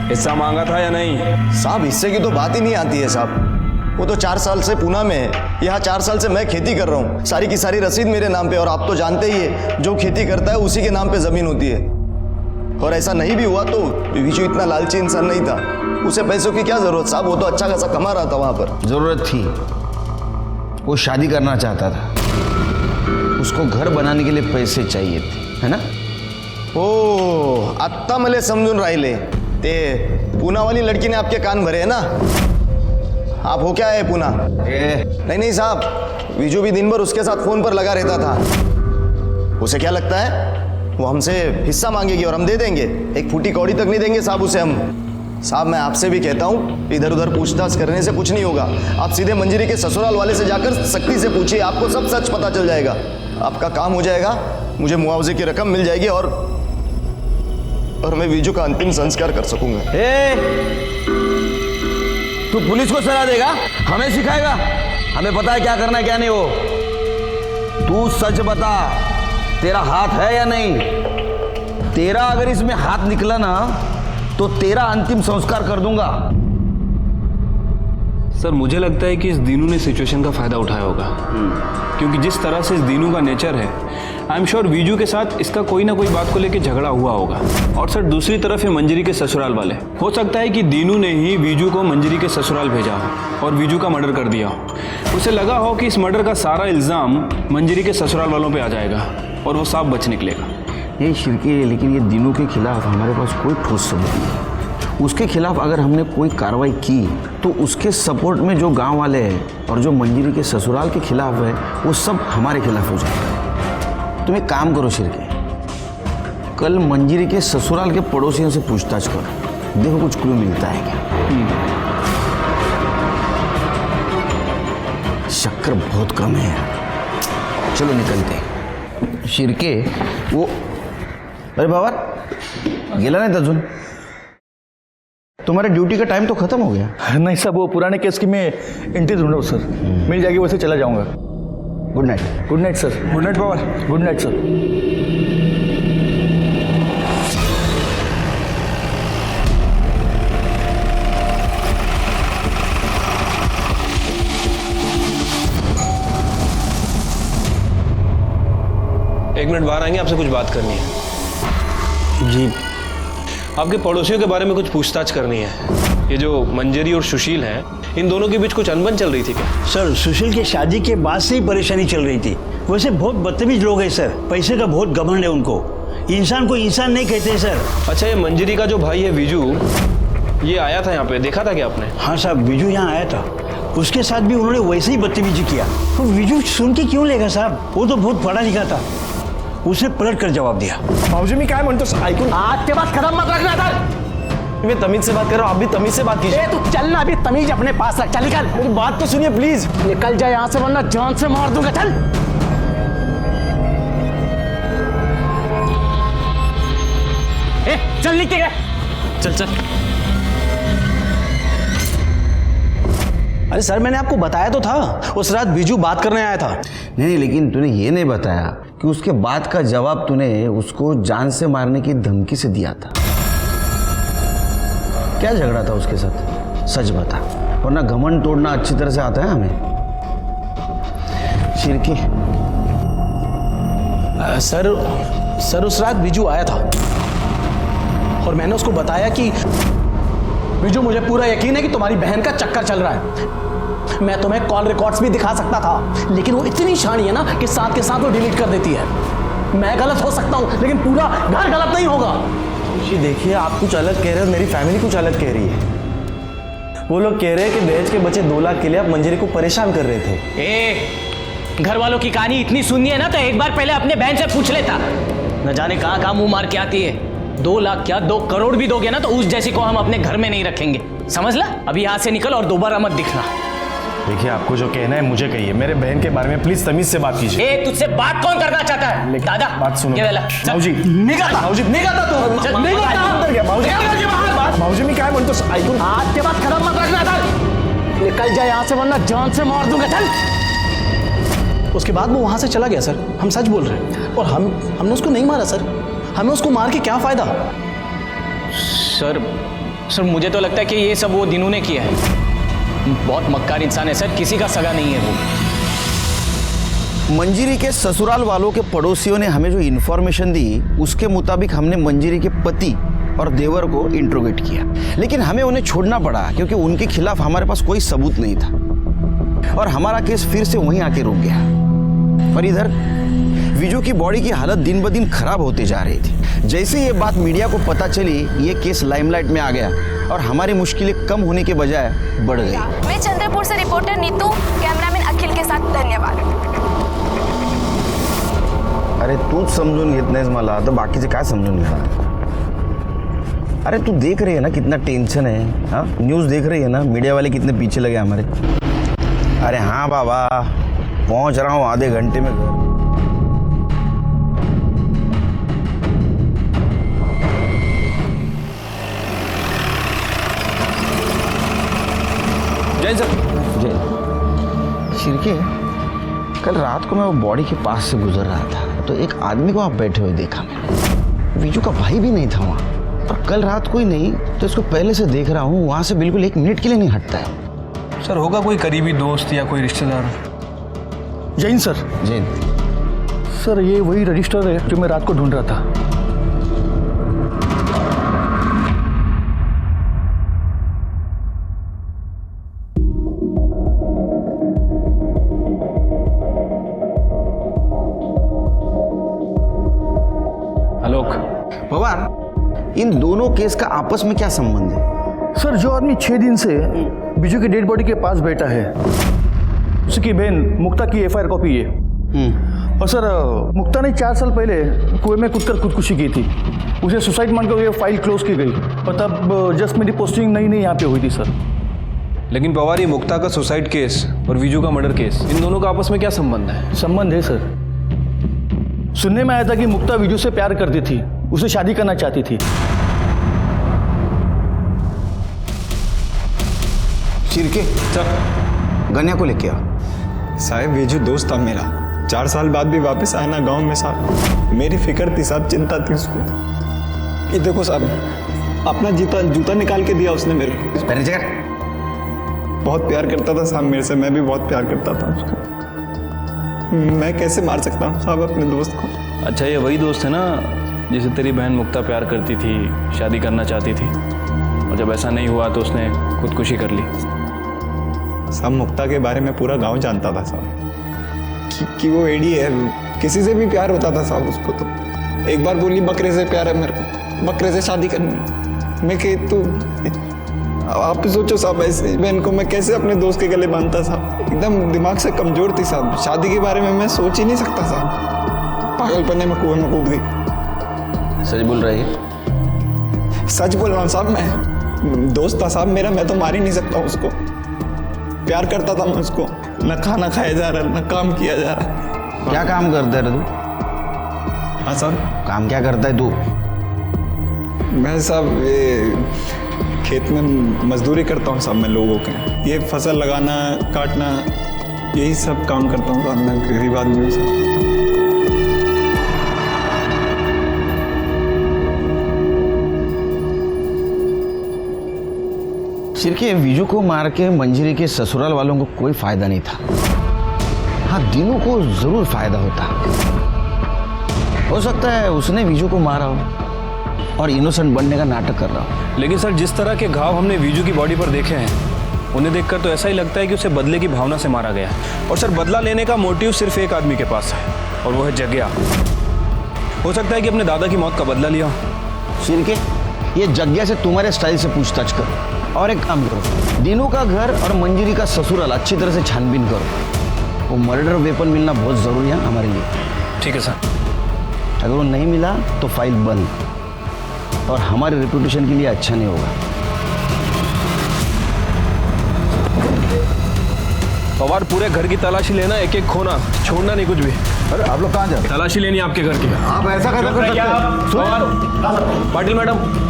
हिस्सा मांगा था या नहीं? साहब हिस्से की तो बात ही नहीं आती है साहब। वो तो 4 साल से पूना में है, यहाँ 4 साल से मैं खेती कर रहा हूँ। सारी की सारी रसीद मेरे नाम पे, और आप तो जानते ही है जो खेती करता है उसी के नाम पे जमीन होती है। और ऐसा नहीं भी हुआ तो विजू इतना लालची इंसान नहीं था, उसे पैसों की क्या जरूरत साहब, वो तो अच्छा खासा कमा रहा था वहां पर। जरूरत थी, वो शादी करना चाहता था, उसको घर बनाने के लिए पैसे चाहिए थे, है ना? ओ आत्ता मले समजून राहिले ते पूना वाली लड़की ने आपके कान भरे है ना? आप हो क्या है पूना? नहीं साहब, विजू भी दिन भर उसके साथ फोन पर लगा रहता था। उसे क्या लगता है वो हमसे हिस्सा मांगेगी और हम दे देंगे? एक फूटी कौड़ी तक नहीं देंगे साहब उसे हम। साहब मैं आपसे भी कहता हूँ, इधर उधर पूछताछ करने से कुछ नहीं होगा। आप सीधे मंजीरी के ससुराल वाले से जाकर सख्ती से पूछिए, आपको सब सच पता चल जाएगा। आपका काम हो जाएगा, मुझे मुआवजे की रकम मिल जाएगी और मैं विजू का अंतिम संस्कार कर सकूंगा। तू पुलिस को सलाह देगा, हमें सिखाएगा? हमें पता है क्या करना है क्या नहीं। हो तू सच बता, तेरा हाथ है या नहीं? तेरा अगर इसमें हाथ निकला ना तो तेरा अंतिम संस्कार कर दूंगा। सर मुझे लगता है कि इस दीनू ने सिचुएशन का फायदा उठाया होगा, क्योंकि जिस तरह से इस दीनू का नेचर है, आई एम श्योर विजू के साथ इसका कोई ना कोई बात को लेकर झगड़ा हुआ होगा। और सर दूसरी तरफ है मंजीरी के ससुराल वाले, हो सकता है कि दीनू ने ही विजू को मंजीरी के ससुराल भेजा हो और विजू का मर्डर कर दिया हो। उसे लगा हो कि इस मर्डर का सारा इल्ज़ाम मंजीरी के ससुराल वालों पे आ जाएगा और वो साफ बच निकलेगा। ये शिरके, लेकिन ये दीनू के खिलाफ हमारे पास कोई ठोस सबूत नहीं। उसके खिलाफ अगर हमने कोई कार्रवाई की तो उसके सपोर्ट में जो गांव वाले हैं और जो मंजीरी के ससुराल के खिलाफ है वो सब हमारे खिलाफ हो जाएगा। तुम एक काम करो शिरके, कल मंजीरी के ससुराल के पड़ोसियों से पूछताछ करो, देखो कुछ क्लू मिलता है क्या। शक्कर बहुत कम है, चलो निकलते। शिरके वो, अरे बाबा गेला नहीं अजून? तुम्हारे ड्यूटी का टाइम तो खत्म हो गया। नहीं साहब, वो पुराने केस की मैं एंट्री ढूंढ रहा हूँ सर, मिल जाएगी वैसे चला जाऊंगा। Good night. Good night sir. Good night बाबा। Good night sir. एक मिनट बाहर आएंगे, आपसे कुछ बात करनी है। जी। आपके पड़ोसियों के बारे में कुछ पूछताछ करनी है। ये जो मंजरी और सुशील हैं, इन दोनों के बीच कुछ अनबन चल रही थी क्या? सर सुशील की शादी के बाद से ही परेशानी चल रही थी। वैसे बहुत बदतमीज लोग हैं सर, पैसे का बहुत घमंड है उनको, इंसान को इंसान नहीं कहते सर। अच्छा, ये मंजरी का जो भाई है विजू, ये आया था यहाँ पे, देखा था क्या आपने? हाँ साहब, विजू यहाँ आया था, उसके साथ भी उन्होंने वैसे ही बदतमीजी किया। तो विजू सुन के क्यों लेगा साहब, वो तो बहुत पढ़ा लिखा था। उसने पलट कर जवाब दिया। भाऊजी मी काय म्हणतो ऐकून, आज के बाद कदम मत रखना था। मैं तमीज से बात कर रहा हूँ, आप भी तमीज से बात कीजिए। तू चल ना, अभी तमीज अपने पास रख, चल निकल। मेरी बात तो सुनिए प्लीज। निकल जाए यहाँ से वरना जान से मार दूंगा, चल। चल नीचे गए, चल चल। अरे सर मैंने आपको बताया तो था, उस रात बिजू बात करने आया था। नहीं, लेकिन तूने ये नहीं बताया कि उसके बाद का जवाब तूने उसको जान से मारने की धमकी से दिया था। क्या झगड़ा था उसके साथ, सच बता, वरना घमंड तोड़ना अच्छी तरह से आता है हमें। शिरकी सर उस रात बिजू आया था और मैंने उसको बताया कि बिजू मुझे पूरा यकीन है कि तुम्हारी बहन का चक्कर चल रहा है। मैं तुम्हें कॉल रिकॉर्ड्स भी दिखा सकता था, लेकिन वो इतनी शानी है ना कि साथ के साथ वो डिलीट कर देती है। मैं गलत हो सकता हूँ लेकिन पूरा घर गलत नहीं होगा। देखिए आप कुछ अलग कह रहे हो, मेरी फैमिली कुछ अलग कह रही है। वो लोग कह रहे हैं कि दहेज के बचे 2 लाख के लिए आप मंजरी को परेशान कर रहे थे। घर वालों की कहानी इतनी सुननी है ना तो एक बार पहले अपने बहन से पूछ लेता। न जाने कहाँ कहाँ मुंह मार के आती है। 2 लाख क्या 2 करोड़ भी दोगे ना तो उस जैसी को हम अपने घर में नहीं रखेंगे, समझ ला। अभी यहाँ से निकल और दोबारा मत दिखना। देखिए, आपको जो कहना है मुझे कहिए, मेरे बहन के बारे में प्लीज तमीज से बात कीजिए। ए, तुझसे बात कौन करना चाहता है? दादा बात सुनो। ये वाला, चल। भाऊजी निकल भाऊजी चल, भाऊजी मी काय म्हणतो ऐकून आज के बाद खराब मत रखना सर। निकल जाए यहाँ से वरना जान से मार दूंगा। चल। उसके बाद वो वहां से चला गया सर। हम सच बोल रहे हैं। और हमने उसको नहीं मारा सर। हमें उसको मार के क्या फायदा? सर मुझे तो लगता है कि ये सब वो दिनों ने किया है। बहुत मक्कार इंसान है सर, किसी का सगा नहीं है वो। मंजरी के ससुराल वालों के पड़ोसियों ने हमें जो इन्फॉर्मेशन दी उसके मुताबिक हमने मंजरी के पति और देवर को इंट्रोगेट किया, लेकिन हमें उन्हें छोड़ना पड़ा क्योंकि उनके खिलाफ हमारे पास कोई सबूत नहीं था और हमारा केस फिर से वहीं आके रुक गया। और इधर विजू की बॉडी की हालत दिन ब दिन खराब होती जा रही थी। जैसे ये बात मीडिया को पता चली, ये केस लाइमलाइट में आ गया और हमारी मुश्किलें कम होने के बजाय बढ़ गई। मैं चंद्रपुर से रिपोर्टर नीतू, कैमरामैन अखिल के साथ धन्यवाद। अरे तूच समजून घेत नाहीस मला तर बाकीचे काय समजून घेणार? अरे तू देख रही है ना कितना टेंशन है। हाँ, न्यूज़ देख रही है ना, मीडिया वाले कितने पीछे लगे हमारे। अरे हाँ बाबा, पहुंच रहा हूँ आधे घंटे में घर। जय सर। जय। शिरके, कल रात को मैं वो बॉडी के पास से गुजर रहा था तो एक आदमी को वहाँ बैठे हुए देखा मैंने। विजू का भाई भी नहीं था वहाँ, और कल रात कोई नहीं तो इसको पहले से देख रहा हूँ, वहाँ से बिल्कुल 1 मिनट के लिए नहीं हटता है। सर होगा कोई करीबी दोस्त या कोई रिश्तेदार। जैन सर। जैन सर, ये वही रजिस्टर है जो मैं रात को ढूंढ रहा था। पवार, इन दोनों केस का आपस में क्या संबंध है? सर, जो आदमी 6 दिन से बिजू की डेड बॉडी के पास बैठा है, उसकी बहन मुक्ता की FIR कॉपी है। और सर, मुक्ता ने 4 साल पहले कुएं में कूदकर खुदकुशी की थी। उसे सुसाइड मानकर ये फाइल क्लोज की गई और तब जस्ट मेरी पोस्टिंग नई यहाँ पे हुई थी सर। लेकिन पवार, ये मुक्ता का सुसाइड केस और विजू का मर्डर केस, इन दोनों का आपस में क्या संबंध है? संबंध है सर। सुनने में आया था कि मुक्ता विजू से प्यार करती थी, उसे शादी करना चाहती थी। शिरके, सर गन्या को लेके आओ। साहब, विजू दोस्त था मेरा, 4 साल बाद भी वापस आया ना गांव में साहब। मेरी फिक्र थी साहब, चिंता थी उसको। ये देखो साहब, अपना जूता निकाल के दिया उसने मेरे को। बहुत प्यार करता था साहब मेरे से, मैं भी बहुत प्यार करता था उसको। मैं कैसे मार सकता हूँ साहब अपने दोस्त को? अच्छा, ये वही दोस्त है ना जिसे तेरी बहन मुक्ता प्यार करती थी, शादी करना चाहती थी, और जब ऐसा नहीं हुआ तो उसने खुदकुशी कर ली। साहब, मुक्ता के बारे में पूरा गांव जानता था साहब कि वो एडी है, किसी से भी प्यार होता था साहब उसको। तो एक बार बोली बकरे से प्यार है मेरे को, बकरे से शादी करनी। मैं कह तो आप सोचो साहब, ऐसे बहन को मैं कैसे अपने दोस्त के गले बांधता साहब? एकदम दिमाग से कमजोर थी साहब, शादी के बारे में मैं सोच ही नहीं सकता साहब। पागलपने में कुएं में कूद गई। सच बोल रही है? सच बोल रहा हूँ साहब, मैं दोस्त था साहब मेरा, मैं तो मार ही नहीं सकता उसको। प्यार करता था मैं उसको, न खाना खाया जा रहा, न काम किया जा रहा। क्या काम करता है तू? हाँ साहब। काम क्या करता है तू? मैं साहब ये खेत में मजदूरी करता हूँ साहब, मैं लोगों के ये फसल लगाना काटना यही सब काम करता हूँ साहब। मैं गरीब आदमी हूँ साहब। सिर्के, विजू को मार के मंजरी के ससुराल वालों को कोई फायदा नहीं था। हाँ, दिनों को जरूर फायदा होता। हो सकता है उसने विजू को मारा हो और इनोसेंट बनने का नाटक कर रहा हो। लेकिन सर, जिस तरह के घाव हमने विजू की बॉडी पर देखे हैं, उन्हें देखकर तो ऐसा ही लगता है कि उसे बदले की भावना से मारा गया है। और सर, बदला लेने का मोटिव सिर्फ एक आदमी के पास है और वो है जग्या। हो सकता है कि अपने दादा की मौत का बदला लिया। सिर्के, ये जग्या से तुम्हारे स्टाइल से पूछताछ करो। और एक काम करो, दीनू का घर और मंजरी का ससुराल अच्छी तरह से छानबीन करो। वो मर्डर वेपन मिलना बहुत ज़रूरी है हमारे लिए। ठीक है सर। अगर वो नहीं मिला तो फाइल बंद, और हमारे रेपुटेशन के लिए अच्छा नहीं होगा। पवार, पूरे घर की तलाशी लेना, एक एक खोना, छोड़ना नहीं कुछ भी। अरे आप लोग कहाँ जा रहे हैं? तलाशी लेनी आपके घर की। आप ऐसा कैसे कर सकते हैं? पवार, पाटिल मैडम,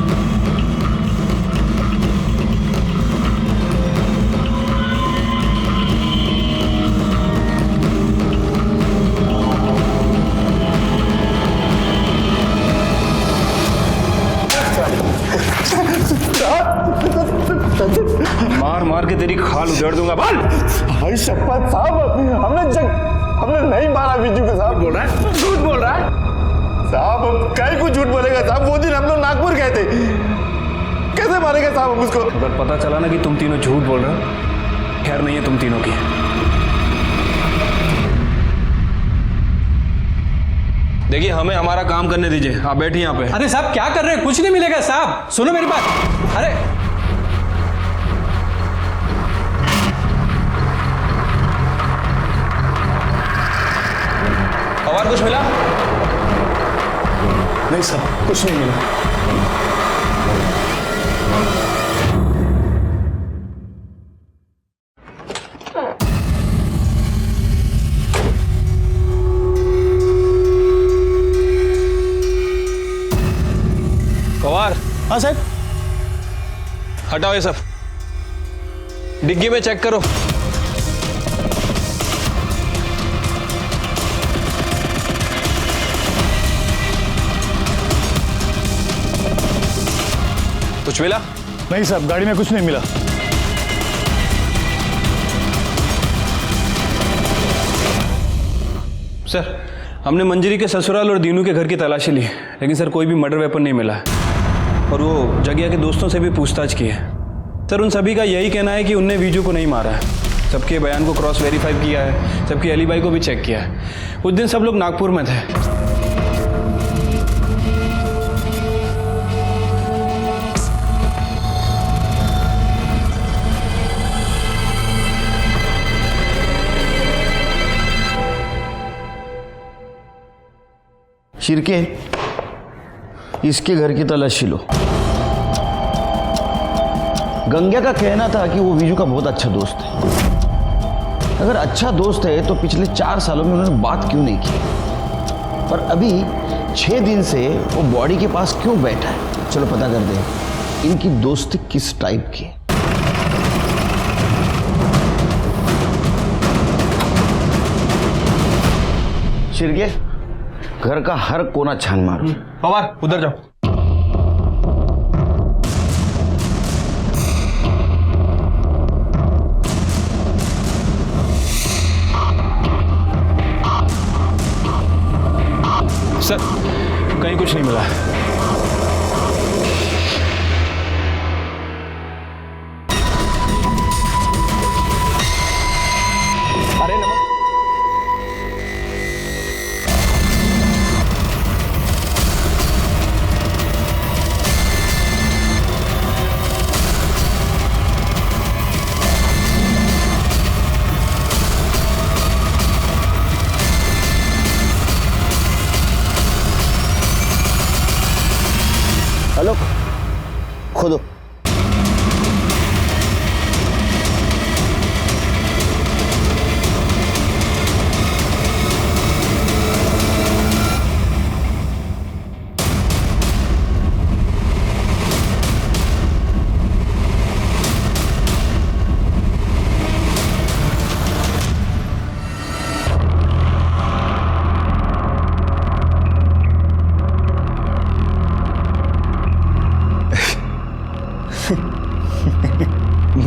मार मार के तेरी खाल उधेड़ दूंगा। बोल भाई शपथ साहब, हमने नहीं मारा विजू को। साहब बोल रहा है, झूठ बोल रहा है साहब। अब कहीं को झूठ बोलेगा साहब? वो दिन हम लोग नागपुर गए थे, कैसे मारेगा साहब हम उसको? अगर पता चला ना कि तुम तीनों झूठ बोल रहे हो, खैर नहीं है तुम तीनों की। देखिए, हमें हमारा काम करने दीजिए, आप बैठिए यहाँ पे। अरे साहब क्या कर रहे हैं? कुछ नहीं मिलेगा साहब, सुनो मेरी बात। अरे पवार, कुछ मिला? नहीं साहब, कुछ नहीं मिला। पवार। हाँ साहब। हटाओ ये सब, डिग्गी में चेक करो। कुछ मिला? नहीं साहब, गाड़ी में कुछ नहीं मिला। सर, हमने मंजरी के ससुराल और दीनू के घर की तलाशी ली, लेकिन सर कोई भी मर्डर वेपन नहीं मिला है। और वो जगिया के दोस्तों से भी पूछताछ की है। सर, उन सभी का यही कहना है कि उनने विजू को नहीं मारा है। सबके बयान को क्रॉस वेरीफाई किया है, सबकी एलिबाई को भी चेक किया है। उस दिन सब लोग नागपुर में थे। शिरके, इसके घर की तलाशी लो। गंगा का कहना था कि वो विजू का बहुत अच्छा दोस्त है। अगर अच्छा दोस्त है तो पिछले 4 सालों में उन्होंने बात क्यों नहीं की? और अभी 6 दिन से वो बॉडी के पास क्यों बैठा है? चलो पता कर दे इनकी दोस्ती किस टाइप की है। शिरके, घर का हर कोना छान मारो। पवार, उधर जाओ। सर, कहीं कुछ नहीं मिला। अरे नमस्ते हेलो, खोदो।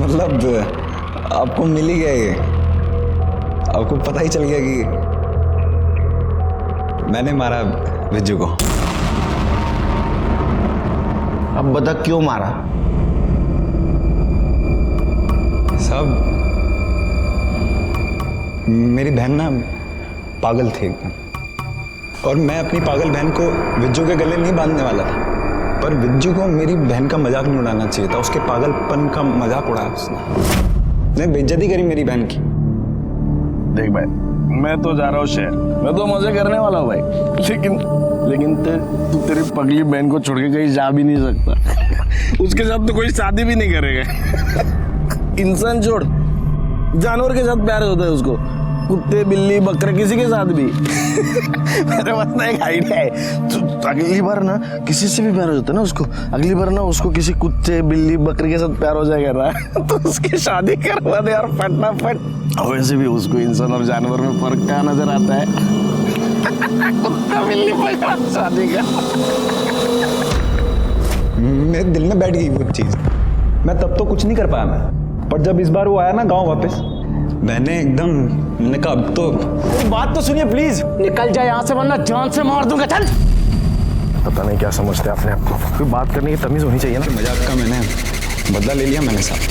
मतलब आपको मिल ही गया ये? आपको पता ही चल गया कि मैंने मारा विज्जू को? अब बता क्यों मारा? साहब, मेरी बहन ना पागल थी एकदम, और मैं अपनी पागल बहन को विज्जू के गले नहीं बांधने वाला था। पर विज्जू को मेरी बहन का मजाक नहीं उड़ाना चाहिए था, उसके पागलपन का मजाक उड़ाया उसने बेइज्जती करी मेरी बहन की। देख भाई, मैं तो जा रहा हूँ शहर, मैं तो मजे करने वाला हूँ भाई, लेकिन तू तेरी पगली बहन को छोड़ के कहीं जा भी नहीं सकता। उसके साथ तो कोई शादी भी नहीं करेगा। इंसान छोड़, जानवर के साथ प्यार होता है उसको, कुत्ते बिल्ली बकरे किसी के साथ भी। मेरे पास ना एक आइडिया है, तो अगली बार ना किसी से भी प्यार हो जाता है ना उसको, अगली बार ना उसको किसी कुत्ते बिल्ली बकरे के साथ प्यार हो जाएगा ना, तो उसकी शादी करवा दे यार फटाफट। वैसे भी उसको इंसान और जानवर में फर्क क्या नजर आता है? कुत्ता बिल्ली बकरा शादी का। मेरे दिल में बैठ गई वो चीज। मैं तब तो कुछ नहीं कर पाया मैं, पर जब इस बार वो आया ना गांव वापस, मैंने एकदम, मैंने कहा अब तो बात तो सुनिए प्लीज। निकल जाए यहाँ से वरना जान से मार दूंगा। चल। पता नहीं क्या समझते हैं अपने आप को, कोई बात करने की तमीज होनी चाहिए ना। मजाक का मैंने बदला ले लिया मैंने साहब,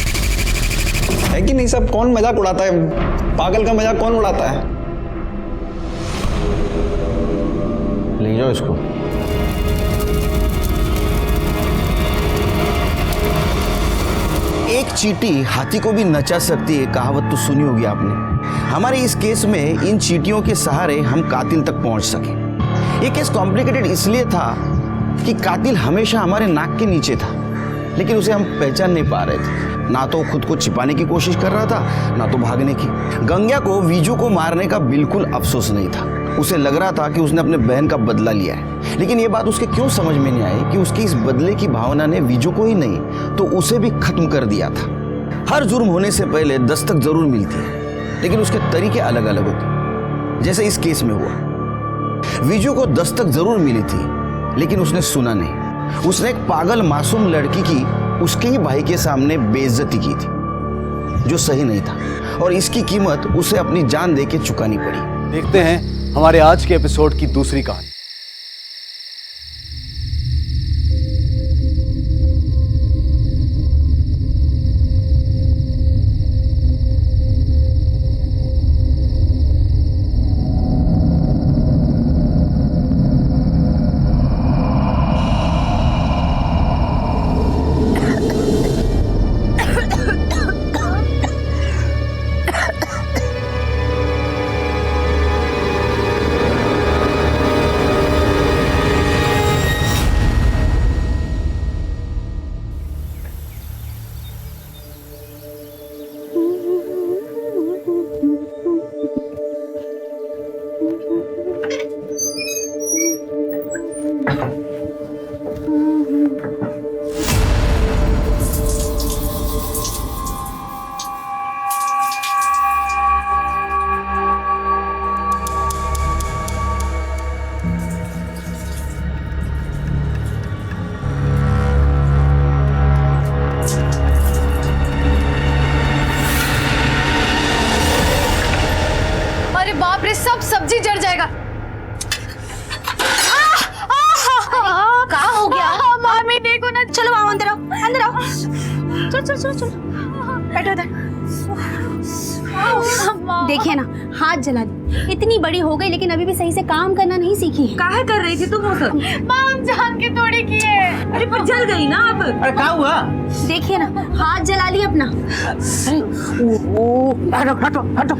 है कि नहीं सब? कौन मजाक उड़ाता है? पागल का मजाक कौन उड़ाता है? ले जाओ इसको। एक चींटी हाथी को भी नचा सकती है, कहावत तो सुनी होगी आपने। हमारे इस केस में इन चींटियों के सहारे हम कातिल तक पहुंच सके। ये केस कॉम्प्लिकेटेड इसलिए था कि कातिल हमेशा हमारे नाक के नीचे था, लेकिन उसे हम पहचान नहीं पा रहे थे। ना तो खुद को छिपाने की कोशिश कर रहा था, ना तो भागने की। गंग्या को विजू को मारने का बिल्कुल अफसोस नहीं था। उसे लग रहा था कि उसने अपने बहन का बदला लिया है, लेकिन ये बात उसके क्यों समझ में नहीं आई कि उसकी इस बदले की भावना ने विजू को ही नहीं तो उसे भी खत्म कर दिया था। हर जुर्म होने से पहले दस्तक जरूर मिलती है, लेकिन उसके तरीके अलग अलग होते। जैसे इस केस में हुआ, विजू को दस्तक जरूर मिली थी, लेकिन उसने सुना नहीं। उसने एक पागल मासूम लड़की की उसके ही भाई के सामने बेइज्जती की थी, जो सही नहीं था, और इसकी कीमत उसे अपनी जान दे के चुकानी पड़ी। देखते हैं हमारे आज के एपिसोड की दूसरी कहानी। सब सब्जी जड़ जाएगा। क्या हो गया? मामी देखो ना। चलो आओ अंदर आओ, अंदर आओ। चलो चलो चलो चलो बैठो इधर। देखिए ना, हाथ जला दी। इतनी बड़ी हो गई लेकिन अभी भी सही से काम करना नहीं सीखी है। काहे कर रही थी तुम वो सब? माम जान के थोड़ी की है। अरे पर जल गई ना अब। अरे क्या हुआ? देखिए ना, हाथ जला ली अपना। हटो हटो हटो।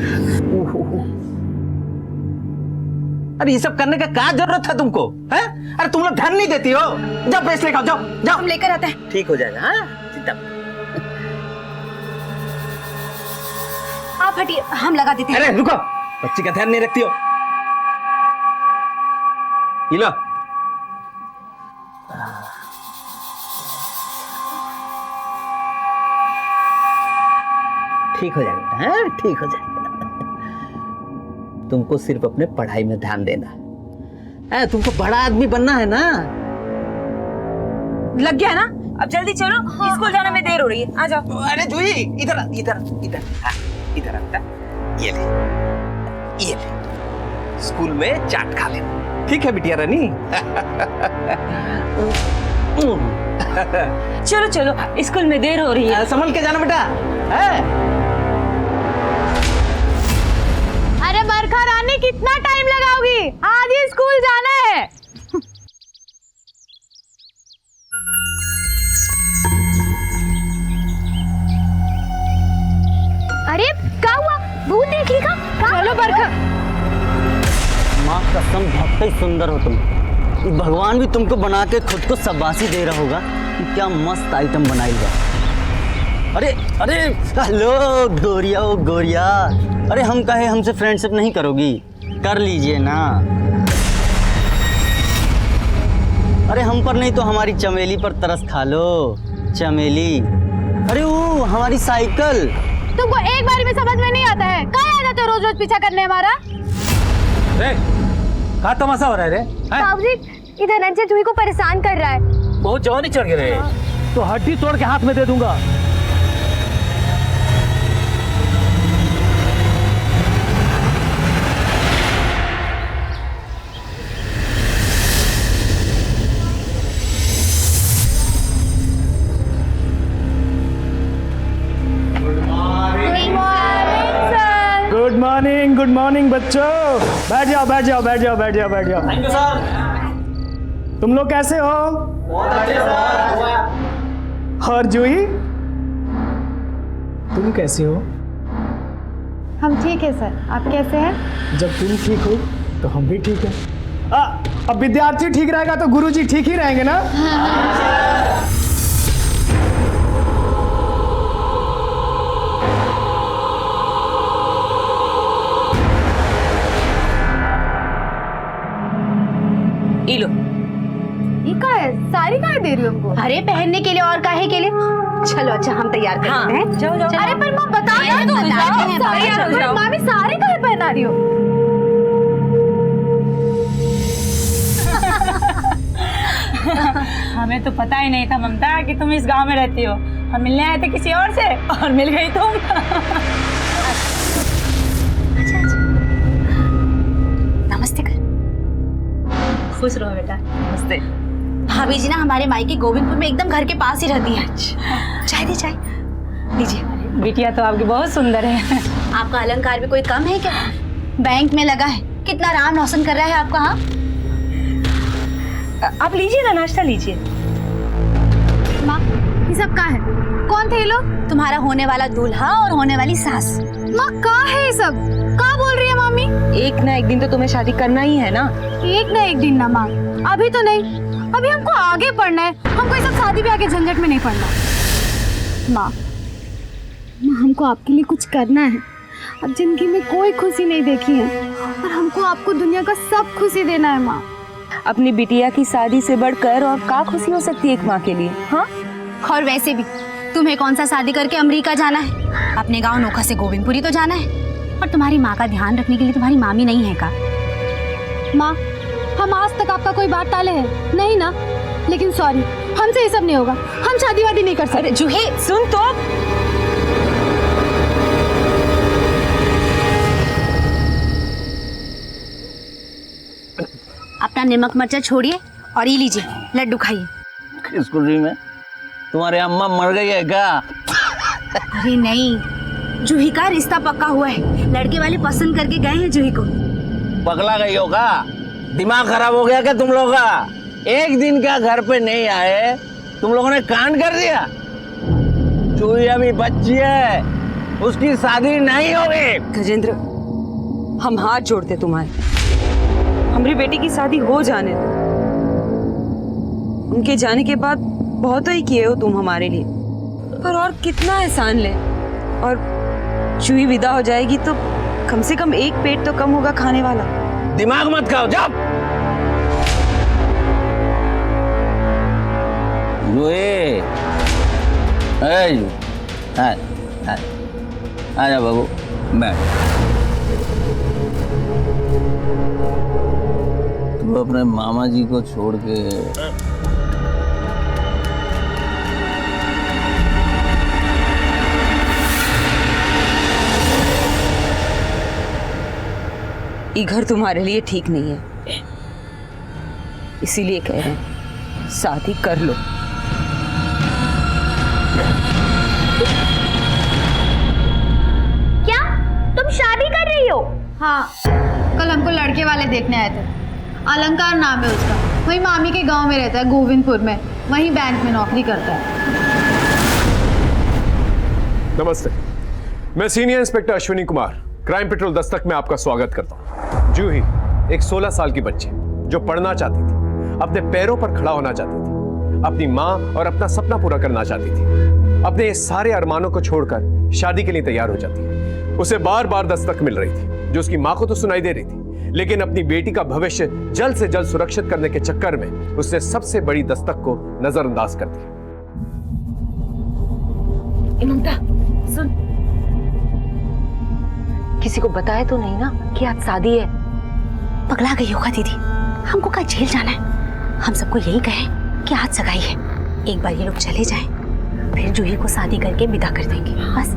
अरे ये सब करने का क्या जरूरत था तुमको? हैं? अरे तुम लोग ध्यान नहीं देती हो। जाओ पेस्ट लेकर आओ, जाओ जाओ। हम लेकर आते हैं। ठीक हो जाएगा। हाँ, चिंता मत। आप हटिए, हम लगा देते हैं। अरे रुको, बच्ची का ध्यान नहीं रखती हो। ये लो। ठीक हो जाएगा, हाँ ठीक हो जाएगा। तुमको सिर्फ अपने पढ़ाई में ध्यान देना है। तुमको बड़ा आदमी बनना है ना। लग गया ना? अब जल्दी चलो, स्कूल जाने में देर हो रही है। आ जाओ। अरे जूही, इधर इधर इधर, हाँ इधर आता। ये ले, ये ले। स्कूल में चाट खा लेना, ठीक है बिटिया रानी? चलो चलो, स्कूल में देर हो रही है। संभल के जाना बेटा। अरे बरखा रानी, कितना टाइम लगाओगी? आज ही स्कूल जाना है। भूत देख ली का? चलो बरखा। माँ कसम बहुत ही सुंदर हो तुम। भगवान भी तुमको बना के खुद को शाबाशी दे रहा होगा कि क्या मस्त आइटम बनाएगा। अरे अरे हेलो गोरिया, ओ गोरिया, अरे हम कहे हमसे फ्रेंडशिप नहीं करोगी? कर लीजिए ना। अरे हम पर नहीं तो हमारी चमेली पर तरस खा लो। चमेली, अरे वो हमारी साइकिल। तुमको एक बार भी समझ में नहीं आता है? कहाँ आ जाते हो रोज रोज पीछा करने हमारा? क्या तमाशा हो रहा है रे? बाबूजी, इधर धनंजय जूही को परेशान कर रहा है। बहुत जवानी चढ़ गए तो हड्डी तोड़ के हाथ में दे दूंगा। गुड मॉर्निंग बच्चों। बैठ जाओ बैठ जाओ बैठ जाओ बैठ जाओ बैठ जाओ। Thank you sir. तुम लोग कैसे हो? और जूही, तुम कैसे हो? हम ठीक है सर, आप कैसे हैं? जब तुम ठीक हो तो हम भी ठीक हैं। अब विद्यार्थी ठीक रहेगा तो गुरुजी ठीक ही रहेंगे ना? लो। ये क्या है? साड़ी काहे दे रही हो हमको? अरे पहनने के लिए और काहे के लिए? चलो अच्छा हम तैयार करते हैं। जाओ जाओ। अरे पर माँ बताते हैं। मामी साड़ी काहे पहना रही हो? हमें तो पता ही नहीं था ममता कि तुम इस गांव में रहती हो। हम मिलने आए थे किसी और से और मिल गई तुम। नमस्ते कर। खुश रहो बेटा। नमस्ते। भाभी जी ना हमारे मायके गोविंदपुर में एकदम घर के पास ही रहती है। चाय दे चाय। लीजिए। बिटिया तो आपकी बहुत सुंदर है। आपका अलंकार भी कोई कम है क्या? बैंक में लगा है, कितना नाम रोशन कर रहा है आपका। हाँ आप लीजिए ना, नाश्ता लीजिए। माँ ये सब क्या है? कौन थे ये लोग? तुम्हारा होने वाला दूल्हा और होने वाली सास। माँ क्या है ये सब? क्या बोल रही है मामी? एक ना एक दिन तो तुम्हें शादी करना ही है ना। एक ना एक दिन ना माँ, अभी तो नहीं, अभी हमको आगे पढ़ना है। हमको ये सब शादी ब्याह के झंझट में नहीं पड़ना। माँ हमको आपके लिए कुछ करना है। अब जिंदगी में कोई खुशी नहीं देखी है और हमको आपको दुनिया का सब खुशी देना है माँ। अपनी बिटिया की शादी से बढ़कर और क्या खुशी हो सकती है एक माँ के लिए? हाँ, और वैसे भी तुम्हें कौन सा शादी करके अमेरिका जाना है? अपने गांव नोखा से गोविंदपुरी तो जाना है। और तुम्हारी माँ का ध्यान रखने के लिए तुम्हारी मामी नहीं है का? माँ हम आज तक आपका कोई बात टाले है नहीं ना? लेकिन सॉरी, हमसे ये सब नहीं होगा। हम शादी वादी नहीं कर सकते। अरे जूही सुन तो। अपना नमक मर्चा छोड़िए और ये लीजिए लड्डू खाइए। स्कूल में तुम्हारे अम्मा मर गई है क्या? अरे नहीं, जूही का रिश्ता पक्का हुआ है। लड़के वाले पसंद करके गए हैं जूही को। पगला गई हो का? दिमाग खराब हो गया क्या तुम लोगों का? एक दिन क्या घर पे नहीं आए, तुम लोगों ने कांड कर दिया। जूही अभी बच्ची है, उसकी शादी नहीं होगी। गजेंद्र हम हाथ जोड़ते तुम्हारे, हमारी बेटी की शादी हो जाने दो। उनके जाने के बाद बहुत ही किए हो तुम हमारे लिए, पर और कितना एहसान ले। और जूही विदा हो जाएगी तो कम से कम एक पेट तो कम होगा खाने वाला। दिमाग मत खाओ, जाओ। जूही, आजा बाबू, बैठ। तू अपने मामा जी को छोड़ के ये घर तुम्हारे लिए ठीक नहीं है, इसीलिए कह रहे हैं शादी कर लो। क्या तुम शादी कर रही हो? हाँ, कल हमको लड़के वाले देखने आए थे। अलंकार नाम है उसका, वही मामी के गांव में रहता है गोविंदपुर में, वहीं बैंक में नौकरी करता है। नमस्ते, मैं senior inspector Ashwini Kumar, crime petrol Dastak में आपका स्वागत करता हूं। जूही एक 16 साल की बच्ची जो पढ़ना चाहती थी, अपने पैरों पर खड़ा होना चाहती थी, अपनी माँ और अपना सपना पूरा करना चाहती थी, अपने ये सारे अरमानों को छोड़कर शादी के लिए तैयार हो जाती है। उसे बार बार दस्तक मिल रही थी जो उसकी माँ को तो सुनाई दे रही थी, लेकिन अपनी बेटी का भविष्य जल्द से जल्द सुरक्षित करने के चक्कर में उसने सबसे बड़ी दस्तक को नजरअंदाज कर दिया। ममता सुन, किसी को बताया तो नहीं ना कि आज शादी है? पगला गई होगा दीदी, हमको कल जेल जाना है। हम सबको यही कहें कि आज सगाई है, एक बार ये लोग चले जाएं, फिर जूही को शादी करके विदा कर देंगे। बस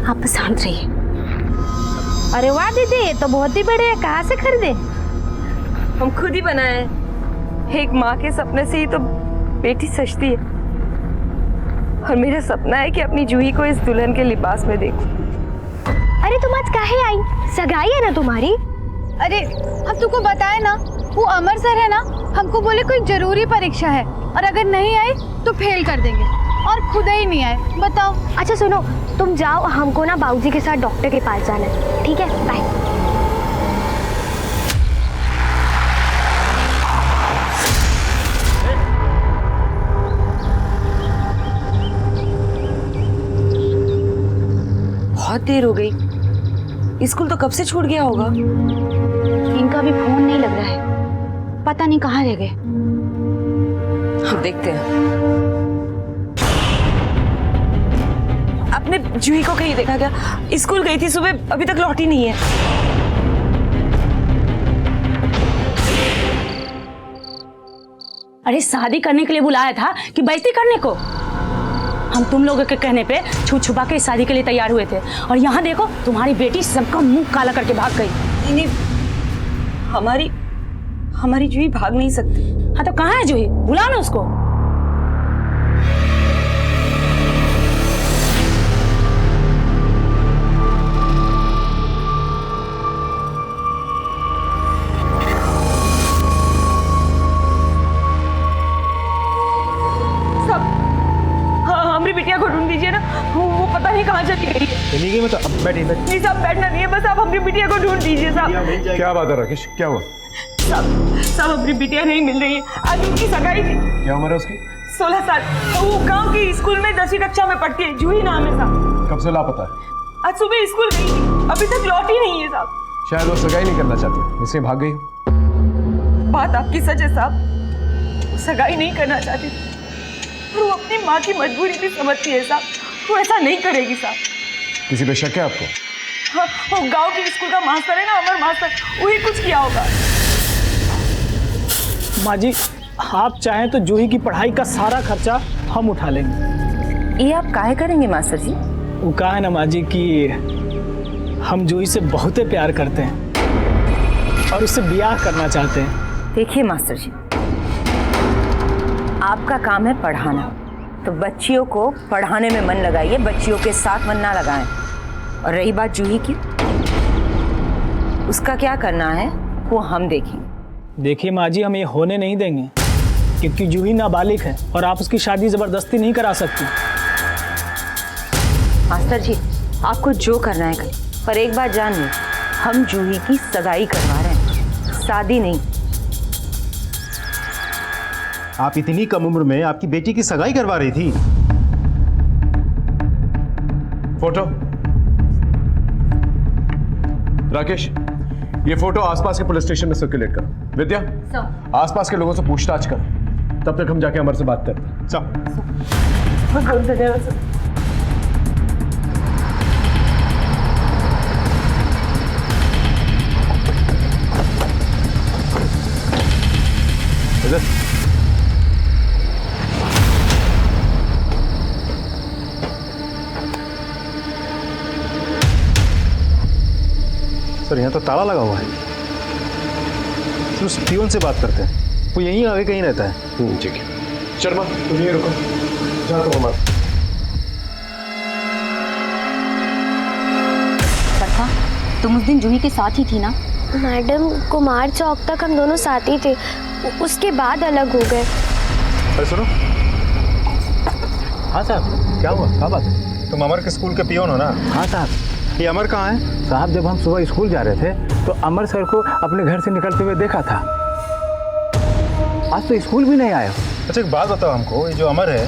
आप शांत रहिए। अरे वाह दीदी, ये तो बहुत ही बड़े है, कहाँ से खरीदे? हम खुद ही बनाए। एक माँ के सपने से ही तो बेटी सजती है, और मेरा सपना है कि अपनी जूही को इस दुल्हन के लिबास में देखूं। अरे तुम आज काहे आई? सगाई है ना तुम्हारी? अरे हम तुमको बताए ना, वो अमर सर है ना, हमको बोले कोई जरूरी परीक्षा है और अगर नहीं आए तो फेल कर देंगे, और खुद ही नहीं आए। बताओ। अच्छा सुनो, तुम जाओ, हमको ना बाबूजी के साथ डॉक्टर के पास जाना है। ठीक है, बाय। बहुत देर हो गई, स्कूल तो कब से छूट गया होगा। इनका भी फोन नहीं लग रहा है, पता नहीं कहाँ रह गए। हम देखते हैं। आपने जूही को कहीं देखा क्या? स्कूल गई थी सुबह, अभी तक लौटी नहीं है। अरे शादी करने के लिए बुलाया था कि बेइज्जती करने को? हम तुम लोगों के कहने पे छुप छुपा के शादी के लिए तैयार हुए थे, और यहाँ देखो तुम्हारी बेटी सबका मुंह काला करके भाग गई। नहीं, हमारी जूही भाग नहीं सकती। हाँ तो कहाँ है जूही? बुला ना उसको। हमारी बिटिया को ढूंढ दीजिए ना, वो पता नहीं कहाँ चली गई है। नहीं में तो अब बैठिए। नहीं साहब, बैठना नहीं है, बस आप हमारी बिटिया को ढूंढ दीजिए साहब। क्या बात है राकेश, क्या हुआ? साहब अपनी बिटिया नहीं मिल रही है। आज उनकी सगाई थी। क्या उम्र है उसकी? 16 साल। वो गांव की स्कूल में 10वीं कक्षा में पढ़ती है, जूही नाम है साहब। कब से लापता है? आज सुबह स्कूल गई थी, अभी तक लौटी नहीं है साहब। शायद वो सगाई नहीं करना चाहती, इसलिए भाग गई। बात आपकी सच है साहब, सगाई नहीं करना चाहती थी, और वो अपनी माँ की मजबूरी भी समझती है साहब। वो ऐसा नहीं करेगी साहब। किसी पे शक है आपको? हाँ, वो गांव के स्कूल का मास्टर है ना, अमर मास्टर, वही कुछ किया होगा। माँ जी, आप चाहें तो जूही की पढ़ाई का सारा खर्चा हम उठा लेंगे। ये आप काहे करेंगे मास्टर जी? वो कहा है ना माँ जी कि हम जूही से बहुत प्यार करते हैं और उससे ब्याह करना चाहते हैं। देखिए मास्टर जी, आपका काम है पढ़ाना, तो बच्चियों को पढ़ाने में मन लगाइए, बच्चियों के साथ मन ना लगाएं। और रही बात जूही की, उसका क्या करना है वो हम देखेंगे। देखिए माँ जी, हम ये होने नहीं देंगे, क्योंकि जूही नाबालिग है और आप उसकी शादी जबरदस्ती नहीं करा सकती। मास्टर जी, आपको जो करना है करें, पर एक बात जान लें, हम जूही की सगाई करवा रहे हैं, शादी नहीं। आप इतनी कम उम्र में आपकी बेटी की सगाई करवा रही थी? फोटो राकेश, ये फोटो आसपास के पुलिस स्टेशन में सर्कुलेट करो। विद्या, आसपास के लोगों से पूछताछ करो, तब तक हम जाके अमर से बात करते हैं। सर यहाँ तो ताला लगा हुआ है। उस पियोन से बात करते हैं, वो यहीं आगे कहीं रहता है। ठीक है, शर्मा तुम ये रुको, जा तो हमारा। बरखा, तुम उस दिन जूही के साथ ही थी ना? मैडम, कुमार चौक तक हम दोनों साथ ही थे, उसके बाद अलग हो गए। अरे सुनो। हाँ साहब, क्या हुआ? क्या बात है? तुम अमर के स्कूल के पियोन हो ना? हाँ साहब। ये अमर कहाँ है? साहब जब हम सुबह स्कूल जा रहे थे तो अमर सर को अपने घर से निकलते हुए देखा था। आज तो स्कूल भी नहीं आया। अच्छा एक बात बताओ हमको, ये जो अमर है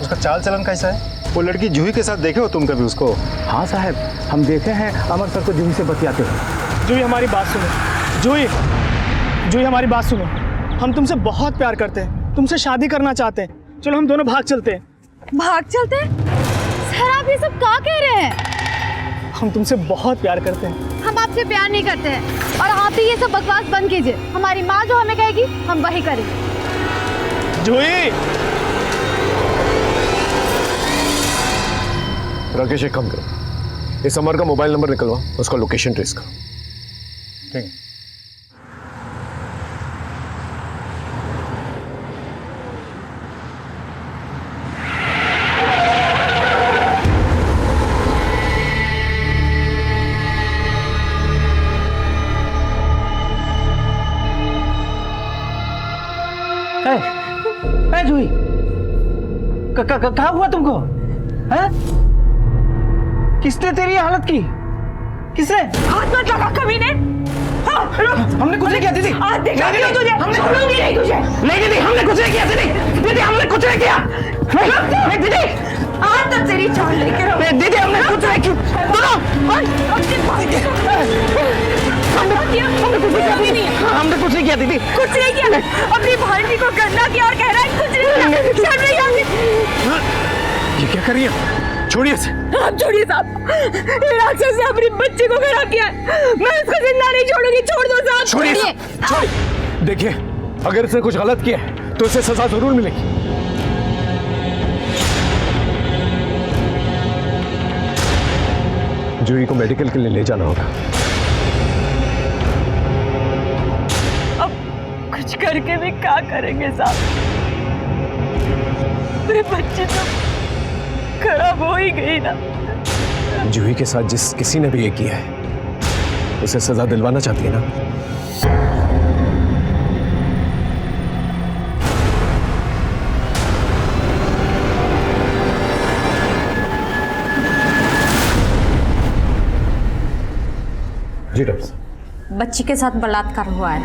उसका चाल चलन कैसा है? वो लड़की जूही के साथ देखे हो तुम कभी उसको? हाँ साहब, हम देखे हैं अमर सर को जूही से बतियाते हुए। जूही हमारी बात सुनो। जूही हमारी बात सुनो। हम तुमसे बहुत प्यार करते हैं, तुमसे शादी करना चाहते हैं। चलो हम दोनों भाग चलते हैं। भाग चलते हैं? सर आप ये सब क्या कह रहे हैं? हम तुमसे बहुत प्यार करते हैं। हम आपसे प्यार नहीं करते हैं और आप भी ये सब बकवास बंद कीजिए। हमारी माँ जो हमें कहेगी हम वही करेंगे। जूही! राकेश एक काम करो, इस अमर का मोबाइल नंबर निकलवा, उसका लोकेशन ट्रेस करो। ठीक है। जूही, कहाँ हुआ तुमको? हैं? किसने तेरी हालत की? किसने? हाथ मत लगा कमीने। हाँ, हमने कुछ नहीं किया दीदी। आज देखा क्यों तुझे? छोड़ूंगी नहीं तुझे। नहीं दीदी, हमने कुछ नहीं किया दीदी। दीदी हमने कुछ नहीं किया। नहीं दीदी। आज तक तेरी जान लेके रहो। नहीं दीदी हमने कुछ नहीं किया। दोनों। हमने कुछ नहीं किया दीदी। कुछ नहीं किया। अपनी भांजी को गंदा किया और कह रहा है कुछ नहीं किया। शर्म नहीं आती? ये क्या कर रही है? छोड़िए इसे। आप छोड़िए साहब, ये राक्षस ने अपनी बच्ची को खराब किया है। मैं इसको जिंदा नहीं छोड़ूंगी। छोड़ दो साहब। छोड़िए। देखिए, अगर इसने कुछ गलत किया है तो इसे सजा जरूर मिलेगी। जूही को मेडिकल के लिए ले जाना होगा। अब कुछ करके भी क्या करेंगे साहब? मेरी बच्ची तो खराब हो ही गई ना। जूही के साथ जिस किसी ने भी ये किया है उसे सजा दिलवाना चाहती है ना? जी डॉक्टर साहब। बच्ची के साथ बलात्कार हुआ है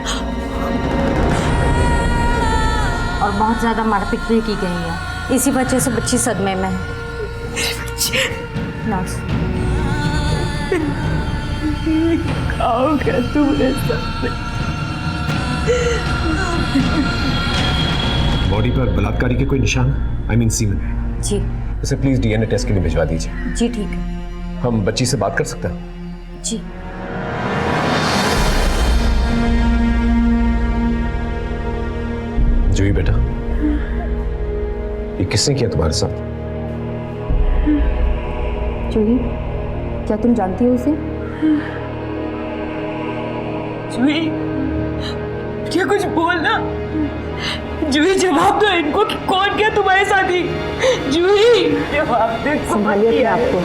और बहुत ज्यादा मारपीट भी की गई है। इसी वजह से बच्ची सदमे में है। नर्स, खाओगे तुमने बॉडी पर बलात्कारी के कोई निशान? I mean semen? जी। इसे प्लीज डीएनए टेस्ट के लिए भिजवा दीजिए। जी ठीक है। हम बच्ची से बात कर सकते हैं? जी। जूही बेटा, ये किसने किया तुम्हारे साथ? जूही, क्या तुम जानती हो उसे? जूही, क्या कुछ बोलना? जूही जवाब दो इनको कि कौन किया तुम्हारे साथ ही? जूही जवाब दे। संभालिए अपने आप को।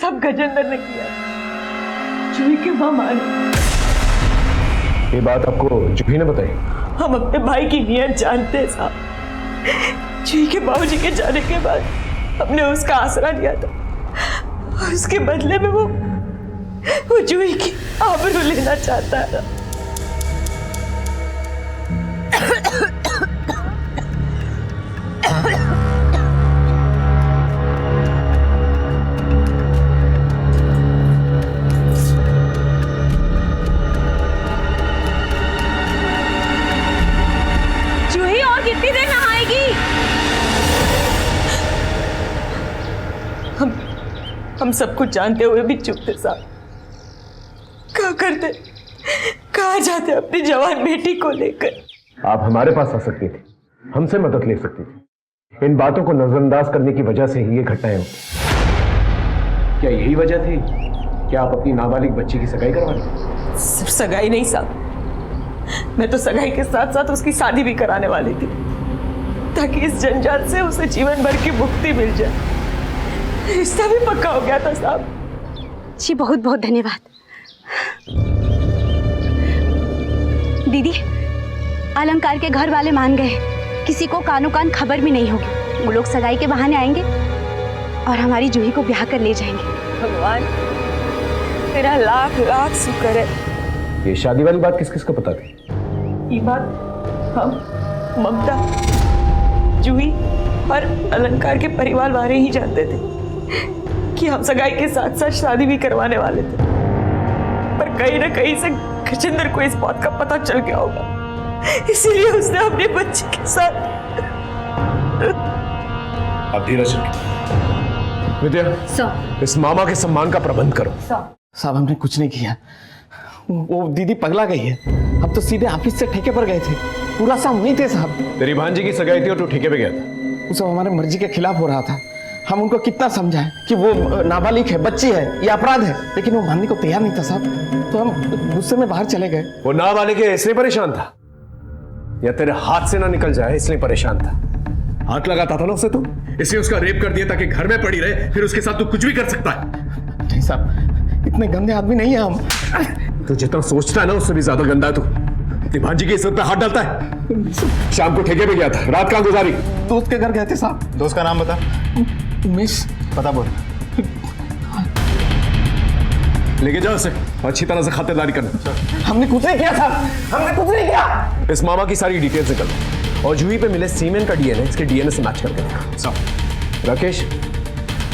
सब गजेंद्र ने किया। जूही के मामा ने। ये बात आपको जूही ने बताई? हम अपने भाई की नीयत जानते हैं साहब। जूही के बाबूजी के जाने के बाद हमने उसका आसरा लिया था और उसके बदले में वो जूही की आबरू लेना चाहता है। जूही और कितनी देर नहाएगी? हम सब कुछ जानते हुए भी चुप थे साहब। क्या करते, कहाँ जाते अपनी जवान बेटी को लेकर? आप हमारे पास आ सकती थी, हमसे मदद ले सकती थी। इन बातों को नजरअंदाज करने की वजह से ही ये घटनाएं हुई। क्या यही वजह थी कि आप अपनी नाबालिग बच्ची की सगाई करवा ली? सिर्फ सगाई नहीं साहब, मैं तो सगाई के साथ साथ उसकी शादी भी कराने वाली थी ताकि इस जंजाल से उसे जीवन भर की मुक्ति मिल जाए। रिश्ता भी पक्का हो गया था साहब। जी बहुत बहुत धन्यवाद। दीदी अलंकार के घर वाले मान गए, किसी को कानो कान खबर भी नहीं होगी। वो लोग सगाई के बहाने आएंगे और हमारी जूही को ब्याह कर ले जाएंगे। भगवान मेरा लाख लाख शुक्र है। ये शादी वाली बात किस किस को पता थी? ये बात हम, ममता, जूही और अलंकार के परिवार वाले ही जानते थे कि हम सगाई के साथ साथ शादी भी करवाने वाले थे। पर कहीं ना कहीं से गजेंद्र को इस बात का पता चल गया होगा, इसीलिए उसने अपने बच्चे के साथ। अब धीरज रखिए। विद्या, इस मामा के सम्मान का प्रबंध करो। साहब हमने कुछ नहीं किया, वो दीदी पगला गई है। हम तो सीधे ऑफिस से ठेके पर गए थे, पूरा साहब नहीं थे साहब। तेरी भांजी की सगाई थी और तू ठेके पे गया था। वो सब हमारे मर्जी के खिलाफ हो रहा था। हम उनको कितना समझाएं कि वो नाबालिग है, बच्ची है, ये अपराध है, लेकिन वो मानने को तैयार नहीं था साहब। तो हम गुस्से में बाहर चले गए। वो नाबालिग है इसलिए परेशान था, या तेरे हाथ से ना निकल जाए इसलिए परेशान था? हाथ लगाता था ना उसे तू, इसलिए उसका रेप कर दिया ताकि घर में पड़ी रहे, फिर उसके साथ तू कुछ भी कर सकता है। नहीं साहब, इतने गंदे आदमी नहीं है हम। तू जितना सोचता है ना उससे भी ज्यादा गंदा है तू। अपनी भांजी की इज्जत पे हाथ डालता है। शाम को ठेके पे गया था, रात कहाँ गुजारी? दोस्त के घर गए थे साहब। दोस्त का नाम बता। उमेश। पता बोल। लेके जाओ उसे, अच्छी तरह से खातिरदारी करना। हमने कुछ नहीं किया साहब, हमने कुछ नहीं किया। इस मामा की सारी डिटेल्स निकल और जूही पे मिले सीमेन का डीएनए इसके डीएनए से मैच करके देखा। राकेश,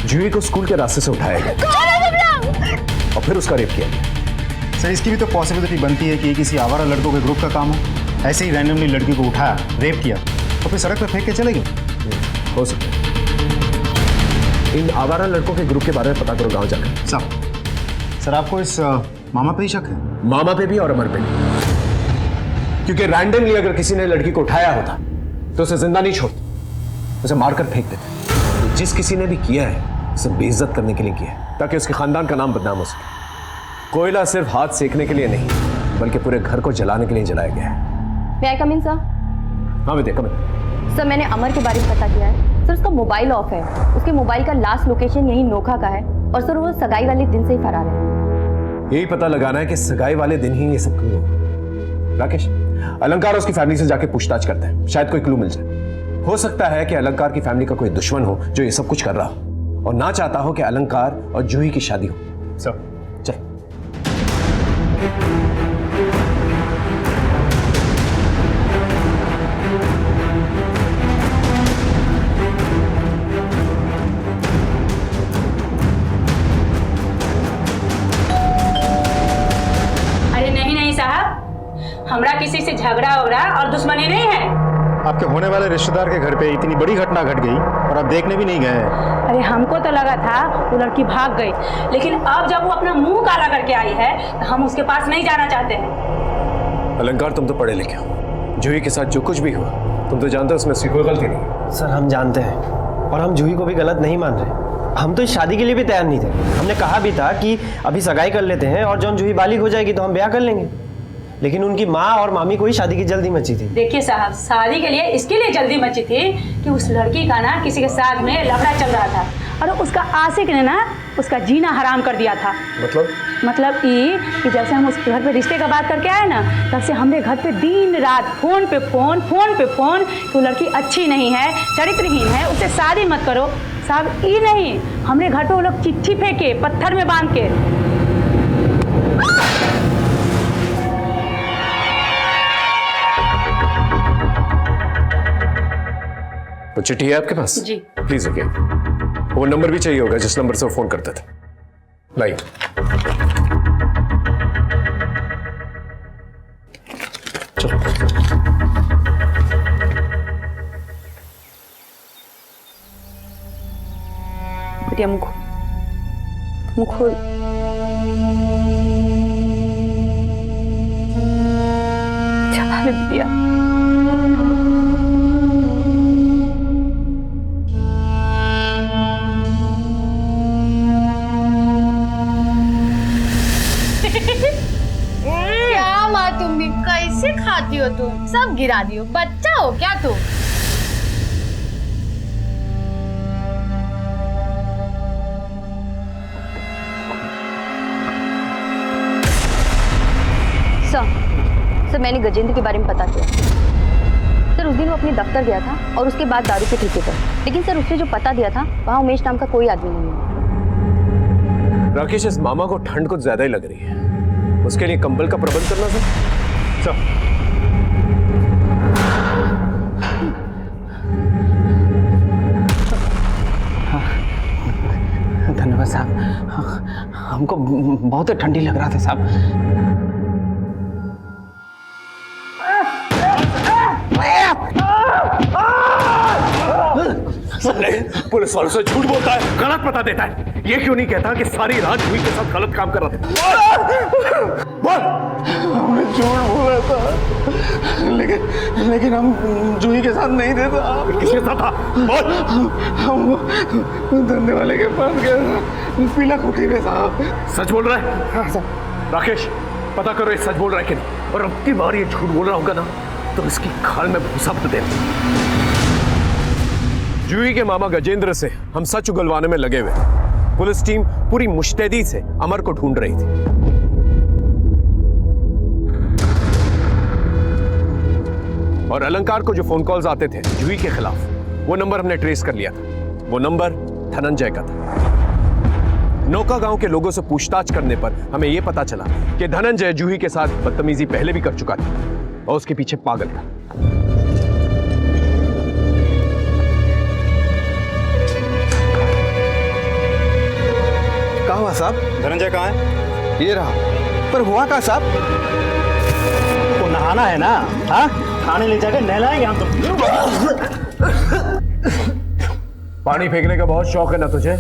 जूही को स्कूल के रास्ते से उठाया गया और फिर उसका रेप किया गया। सर इसकी भी तो पॉसिबिलिटी बनती है कि किसी आवारा लड़कों के ग्रुप का काम हो। ऐसे ही रैंडमली लड़की को उठाया, रेप किया और फिर सड़क पर फेंक के चले गए। हो सकता है। इन आवारा लड़कों के ग्रुप के बारे में पता करो गांव जाकर। सर आपको इस मामा पे ही शक है? मामा पे भी और अमर पे भी, क्योंकि रैंडमली अगर किसी ने लड़की को उठाया होता तो उसे जिंदा नहीं छोड़ते, उसे मारकर फेंक देते। जिस किसी ने भी किया है उसे बेइज्जत करने के लिए किया है, ताकि उसके खानदान का नाम बदनाम हो सके। कोयला सिर्फ हाथ सेकने के लिए नहीं, बल्कि पूरे घर को जलाने के लिए जलाया गया है। मैं कम इन सर? हाँ विद्या, कम इन। सर मैंने अमर के बारे में पता किया है। सर उसका मोबाइल ऑफ है, उसके मोबाइल का लास्ट लोकेशन यही नोखा का है, और सर वो सगाई वाले दिन से ही फरार है। यही पता लगाना है कि सगाई वाले दिन ही ये सब क्यों हुआ। राकेश, अलंकार और उसकी फैमिली से जाके पूछताछ करते हैं, शायद कोई क्लू मिल जाए। हो सकता है कि अलंकार की फैमिली का कोई दुश्मन हो जो ये सब कुछ कर रहा हो और ना चाहता हो कि अलंकार और जूही की शादी हो। सब चल। हमरा किसी से झगड़ा वगड़ा और दुश्मनी नहीं है। आपके होने वाले रिश्तेदार के घर पे इतनी बड़ी घटना घट गई और आप देखने भी नहीं गए। अरे हमको तो लगा था वो लड़की भाग गई, लेकिन अब जब वो अपना मुंह काला करके आई है तो हम उसके पास नहीं जाना चाहते हैं। अलंकार, तुम तो पढ़े लिखे हो, जूही के साथ जो कुछ भी हुआ तुम तो जानते हो उसमें उसकी कोई गलती नहीं। सर हम जानते हैं और हम जूही को भी गलत नहीं मान रहे। हम तो इस शादी के लिए भी तैयार नहीं थे। हमने कहा भी था कि अभी सगाई कर लेते हैं और जब जूही बालिग हो जाएगी तो हम ब्याह कर लेंगे, लेकिन उनकी माँ और मामी को ही शादी की जल्दी मची थी। देखिए साहब, शादी के लिए इसके लिए जल्दी मची थी कि उस लड़की का ना किसी के साथ में लफड़ा चल रहा था और उसका आशिक ने ना उसका जीना हराम कर दिया था। मतलब ये कि जब से हम उस घर पे रिश्ते का बात करके आए ना, तब से हमरे घर पे दिन रात फोन पे फोन कि वो लड़की अच्छी नहीं है, चरित्रहीन है, उससे शादी मत करो। साहब ये नहीं, हमरे घर पे वो लोग चिट्ठी फेंके पत्थर में बांध के। वो चिट्ठी है आपके पास? जी। प्लीज रखिए। वो नंबर भी चाहिए होगा जिस नंबर से वो फोन करते थे। लाइए। चलो। बेटिया मुख खोल। चला बेटिया। क्या माँ तुम भी कैसे खाती हो? तुम सब गिरा दियो, बच्चा हो क्या तुम? सर मैंने गजेंद्र के बारे में पता किया। सर उस दिन वो अपने दफ्तर गया था और उसके बाद दारू के ठेके पर। लेकिन सर उसने जो पता दिया था वहाँ उमेश नाम का कोई आदमी नहीं है। राकेश, इस मामा को ठंड कुछ ज्यादा ही लग रही है, उसके लिए कंबल का प्रबंध करना सर। धन्यवाद साहब, हमको बहुत ठंडी लग रहा था साहब। पुलिस वालों से झूठ बोलता है, गलत पता देता है। ये क्यों नहीं कहता कि सारी रात जूही के साथ गलत काम कर रहा था? बोल। हमने झूठ बोला था, लेकिन हम जूही के साथ नहीं थे साहब। किसके साथ था? बोल। हम धंधे वाले के पास गए, पीला कुटी में साहब। सच बोल रहा है? हाँ साहब। राकेश, पता करो ये सच बोल रहा है कि नहीं, और अब की बार ये झूठ बोल रहा होगा ना तो इसकी खाल में भूसा भर देना। जूही के मामा गजेंद्र से हम सच उगलवाने में लगे हुए। पुलिस टीम पूरी मुस्तैदी से अमर को ढूंढ रही थी। और अलंकार को जो फोन कॉल्स आते थे जूही के खिलाफ, वो नंबर हमने ट्रेस कर लिया था। वो नंबर धनंजय का था। नौका गांव के लोगों से पूछताछ करने पर हमें यह पता चला कि धनंजय जूही के साथ बदतमीजी पहले भी कर चुका था और उसके पीछे पागल था। कहाँ हुआ साहब? धनंजय कहाँ है? ये रहा। पर हुआ कहाँ साहब? वो नहाना है ना, हाँ? थाने ले जाकर नहलाएंगे हम तो। पानी फेंकने का बहुत शौक है ना तुझे?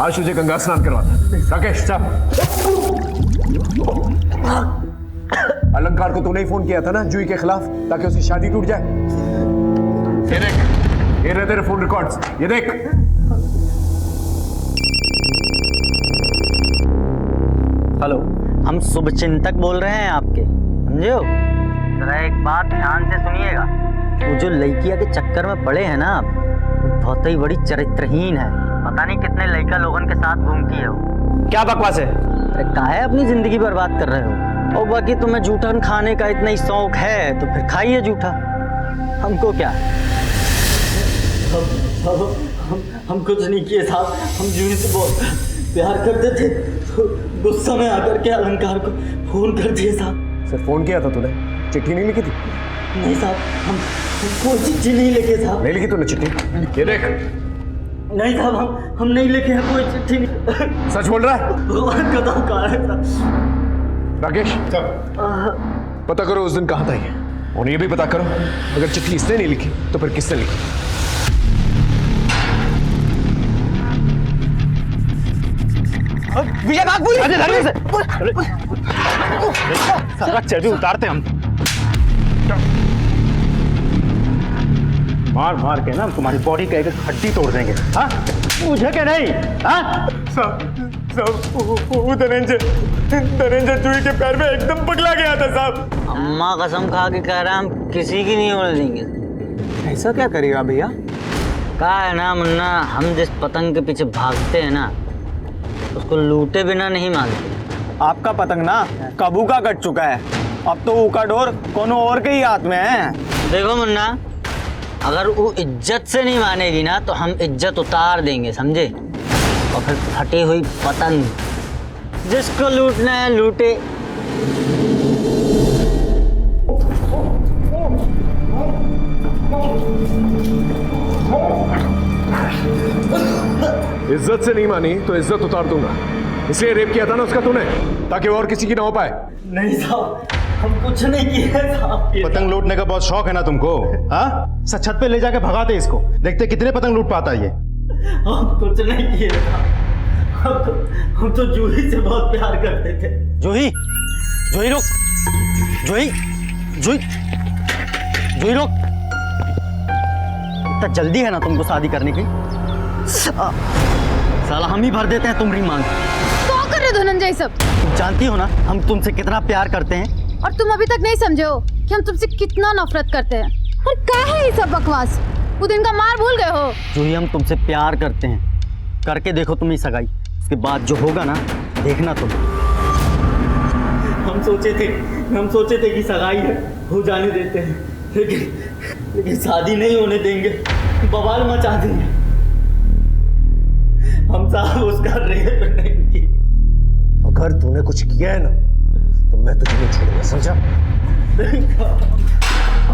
आज तुझे गंगा स्नान करवाता। राकेश चल। अलंकार को तूने ही फोन किया था ना जूही के खिलाफ, ताकि उसकी शादी टूट जाए। ये देख, ये रहे तेरे फोन रिकॉर्ड्स, ये देख। हेलो, हम शुभचिंतक बोल रहे हैं आपके, समझे हो? जरा एक बात ध्यान से सुनिएगा। वो जो लड़किया के चक्कर में पड़े हैं ना आप, बहुत ही बड़ी चरित्रहीन है। पता नहीं कितने लड़का लोगन के साथ घूमती है वो। क्या बकवास है? अरे काहे अपनी जिंदगी बर्बाद कर रहे हो? और बाकी तुम्हें जूठन खाने का इतना ही शौक है तो फिर खाइए जूठा, हमको क्या। हम कुछ नहीं किए साहब, हम जूही से बहुत प्यार करते थे तो गुस्सा में आकर के अलंकार को फोन कर दिए साहब। सर फोन किया था तूने? चिट्ठी नहीं लिखी थी? नहीं साहब, हम कोई चिट्ठी नहीं लिखे साहब। नहीं लिखी तूने चिट्ठी? ये देख। नहीं साहब, हम नहीं लिखे हैं कोई चिट्ठी नहीं। सच बोल रहा है? भगवान का धोखा है साहब। राकेश पता करो उस दिन कहाँ था ये, और ये भी पता करो अगर चिट्ठी इसने नहीं लिखी तो फिर किसने लिखी। विजय भाग पूरी। अरे धरने से सारा चर्बी उतारते हम। मार मार के ना तुम्हारी बॉडी का एक हड्डी तोड़ देंगे। हाँ मुझे क्या नहीं? हाँ साहब धनंजय जूही के पैर में एकदम पगला गया था साहब। अम्मा कसम खा के कह रहा हम किसी की नहीं होने देंगे। ऐसा क्या करेगा भैया? कहा है ना मुन्ना, हम जिस पतंग के पीछे भागते हैं ना उसको लूटे बिना नहीं मांगते। आपका पतंग ना काबू का कट चुका है, अब तो ऊका डोर कोनो और के ही हाथ में है। देखो मुन्ना, अगर वो इज्जत से नहीं मानेगी ना तो हम इज्जत उतार देंगे, समझे? और फिर फटी हुई पतंग, जिसको लूटना है लूटे। इज्जत से नहीं मानी तो इज्जत उतार दूंगा। इसलिए रेप किया था ना उसका तूने, ताकि और किसी की ना हो पाए। नहीं साहब, हम कुछ नहीं किए साहब। पतंग लूटने का बहुत शौक है ना तुमको? हाँ, छत पे ले जाके भगाते इसको, देखते कितने पतंग लूट पाता है ये। हम कुछ नहीं किए, हम तो जूही से बहुत प्यार करते थे। जूही, जूही रुक, जूही, जूही, जूही रुक। इतना जल्दी है ना तुमको शादी करने की? साला हम ही भर देते हैं तुम्हारी मांग। क्या कर रहे हो धनंजय सब? तुम जानती हो ना हम तुमसे कितना प्यार करते हैं। और तुम अभी तक नहीं समझे हो कि हम तुमसे कितना नफरत करते हैं। और क्या है ये सब बकवास? वो दिन का मार भूल गए हो? जूही, हम तुमसे प्यार करते हैं, करके देखो तुम्हें सगाई, उसके बाद जो होगा ना देखना तुम। हम सोचे थे कि सगाई है, हो जाने देते हैं, लेकिन शादी नहीं होने देंगे, बवाल मचा देंगे। हम साहब उसका रेप नहीं की। अगर तूने कुछ किया है ना तो मैं तुझे नहीं छोड़ूंगा, समझा?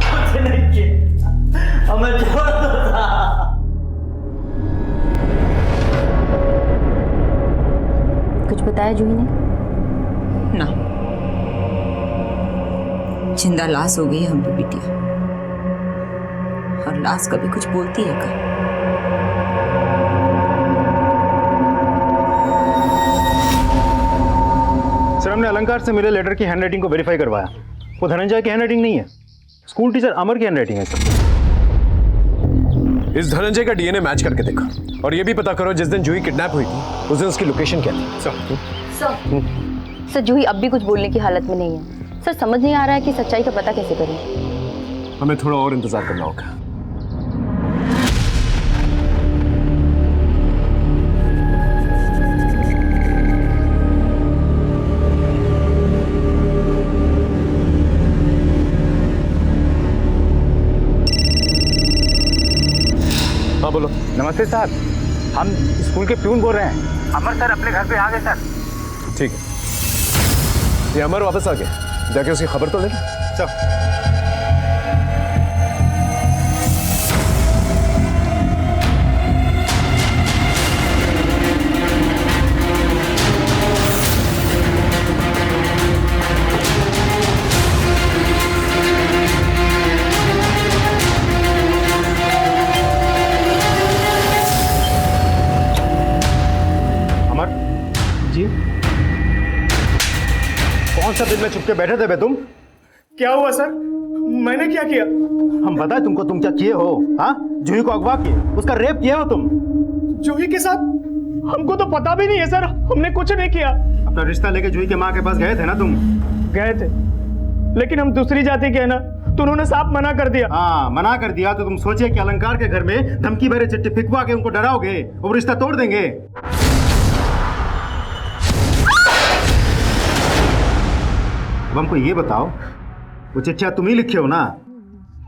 कुछ नहीं किया, हमें छोड़ दो साहब। कुछ बताया जूही ने? ना, जिंदा लाश हो गई हमारी बिटिया, और लाश कभी कुछ बोलती है क्या? सर, हमने अलंकार से मिले लेटर की हैंडराइटिंग को वेरीफाई करवाया। वो धनंजय की हैंडराइटिंग नहीं है, स्कूल टीचर अमर की हैंडराइटिंग है सर। इस धनंजय का डीएनए मैच करके देखा, और ये भी पता करो जिस दिन जूही किडनैप हुई थी उस दिन उसकी लोकेशन क्या थी। सर जूही अब भी कुछ बोलने की हालत में नहीं है। सर समझ नहीं आ रहा है कि सच्चाई का पता कैसे करें। हमें थोड़ा और इंतजार करना होगा। हाँ बोलो। नमस्ते सर, हम स्कूल के प्यून बोल रहे हैं। अमर सर अपने घर पे आ गए सर। ठीक है, ये अमर वापस आ गया, जाके उसकी खबर तो ले चल। जी, कौन सा दिन में चुपके बैठे थे बे तुम? क्या हुआ सर? मैंने क्या किया? हम बताए तुमको तुम क्या किए हो? हाँ, जूही को अगवा किए, उसका रेप किए हो तुम। जूही के साथ? हमको तो पता भी नहीं है सर, हमने कुछ नहीं किया। अपना रिश्ता लेके जूही के माँ के पास गए थे ना तुम? गए थे, लेकिन हम दूसरी जाति के हैं ना, तो उन्होंने साफ मना कर दिया। हाँ, मना कर दिया तो तुम सोचिए कि अलंकार के घर में धमकी भरे चिट्ठी फिकवा के उनको डराओगे, वो रिश्ता तोड़ देंगे। अब हमको ये बताओ, वो चिट्ठियां तुम ही लिखे हो ना?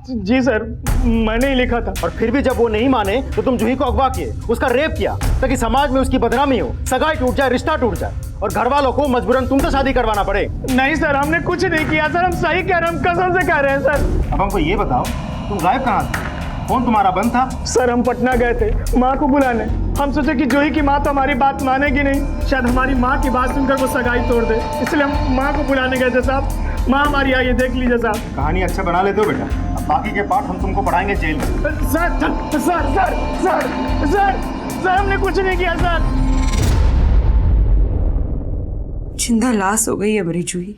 जी सर, मैंने ही लिखा था। और फिर भी जब वो नहीं माने तो तुम जूही को अगवा किए, उसका रेप किया, ताकि समाज में उसकी बदनामी हो, सगाई टूट जाए, रिश्ता टूट जाए, और घर वालों को मजबूरन तुमसे शादी करवाना पड़े। नहीं सर, हमने कुछ नहीं किया सर, हम सही कह रहे हैं, हम कसम से कह रहे हैं सर। अब हमको ये बताओ, तुम गायब कहाँ थे? फोन तुम्हारा बंद था? सर हम पटना गए थे माँ को बुलाने। हम सोचे कि जूही की माँ तो हमारी बात मानेगी नहीं, शायद हमारी माँ की बात सुनकर वो सगाई तोड़ दे, इसलिए हम माँ को बुलाने गए थे साहब। माँ हमारी आई है, देख लीजिए साहब। कहानी अच्छा बना लेते हो बेटा, अब बाकी के पार्ट हम तुमको पढ़ाएंगे जेल में। Sir sir sir sir sir sir हमने कुछ नहीं किया सर। जिंदा लाश हो गई है मेरी जूही।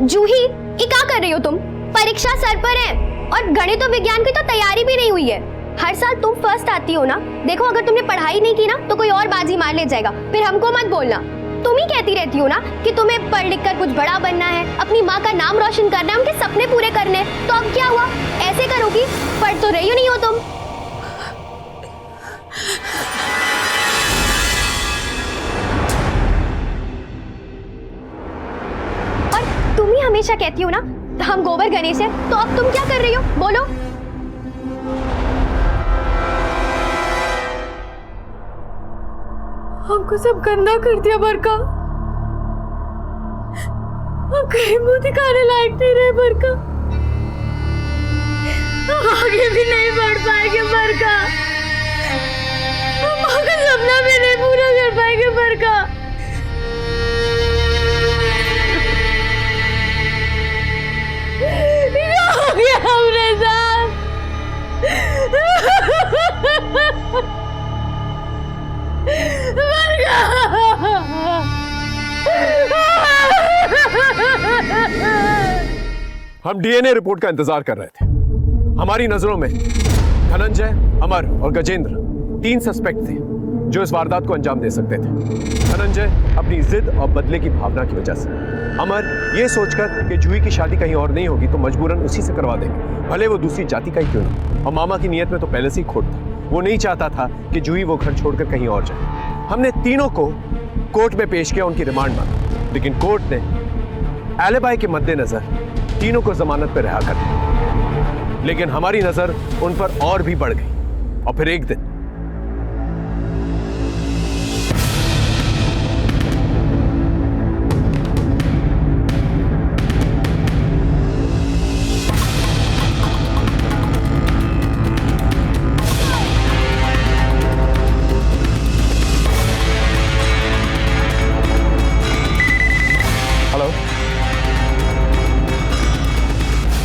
जूही, ये क्या कर रही हो तुम? परीक्षा सर पर है और गणित और विज्ञान की तो तैयारी भी नहीं हुई है। हर साल तुम फर्स्ट आती हो ना। देखो अगर तुमने पढ़ाई नहीं की ना तो कोई और बाजी मार ले जाएगा, फिर हमको मत बोलना। तुम ही कहती रहती हो ना कि तुम्हें पढ़ लिख कर कुछ बड़ा बनना है, अपनी माँ का नाम रोशन करना है, उनके सपने पूरे करने। तो अब क्या हुआ? ऐसे करोगी? पढ़ तो रही हो नहीं हो तुम। और तुम ही हमेशा कहती हो ना हम गोबर गणेश है, तो अब तुम क्या कर रही हो? बोलो। हमको सब गंदा कर दिया बरका, हम कहीं मुंह दिखाने लायक नहीं रहे बरका, हम आगे भी नहीं बढ़ पाएंगे बरका, हम आगे सपना भी नहीं पूरा कर पाएंगे बरका। क्या हो गया हमरे साथ? हम डीएनए रिपोर्ट का इंतजार कर रहे थे। हमारी नजरों में धनंजय, अमर और गजेंद्र 3 सस्पेक्ट थे जो इस वारदात को अंजाम दे सकते थे। धनंजय अपनी जिद और बदले की भावना की वजह से, अमर ये सोचकर कि जूही की शादी कहीं और नहीं होगी तो मजबूरन उसी से करवा देंगे, भले वो दूसरी जाति का ही क्यों ना, और मामा की नीयत में तो पहले से ही खोट था। वो नहीं चाहता था कि जूही वो घर छोड़कर कहीं और जाए। हमने तीनों को कोर्ट में पेश किया, उनकी रिमांड मांगी, लेकिन कोर्ट ने एलिबाई के मद्देनजर तीनों को जमानत पर रिहा कर दिया। लेकिन हमारी नजर उन पर और भी बढ़ गई और फिर एक दिन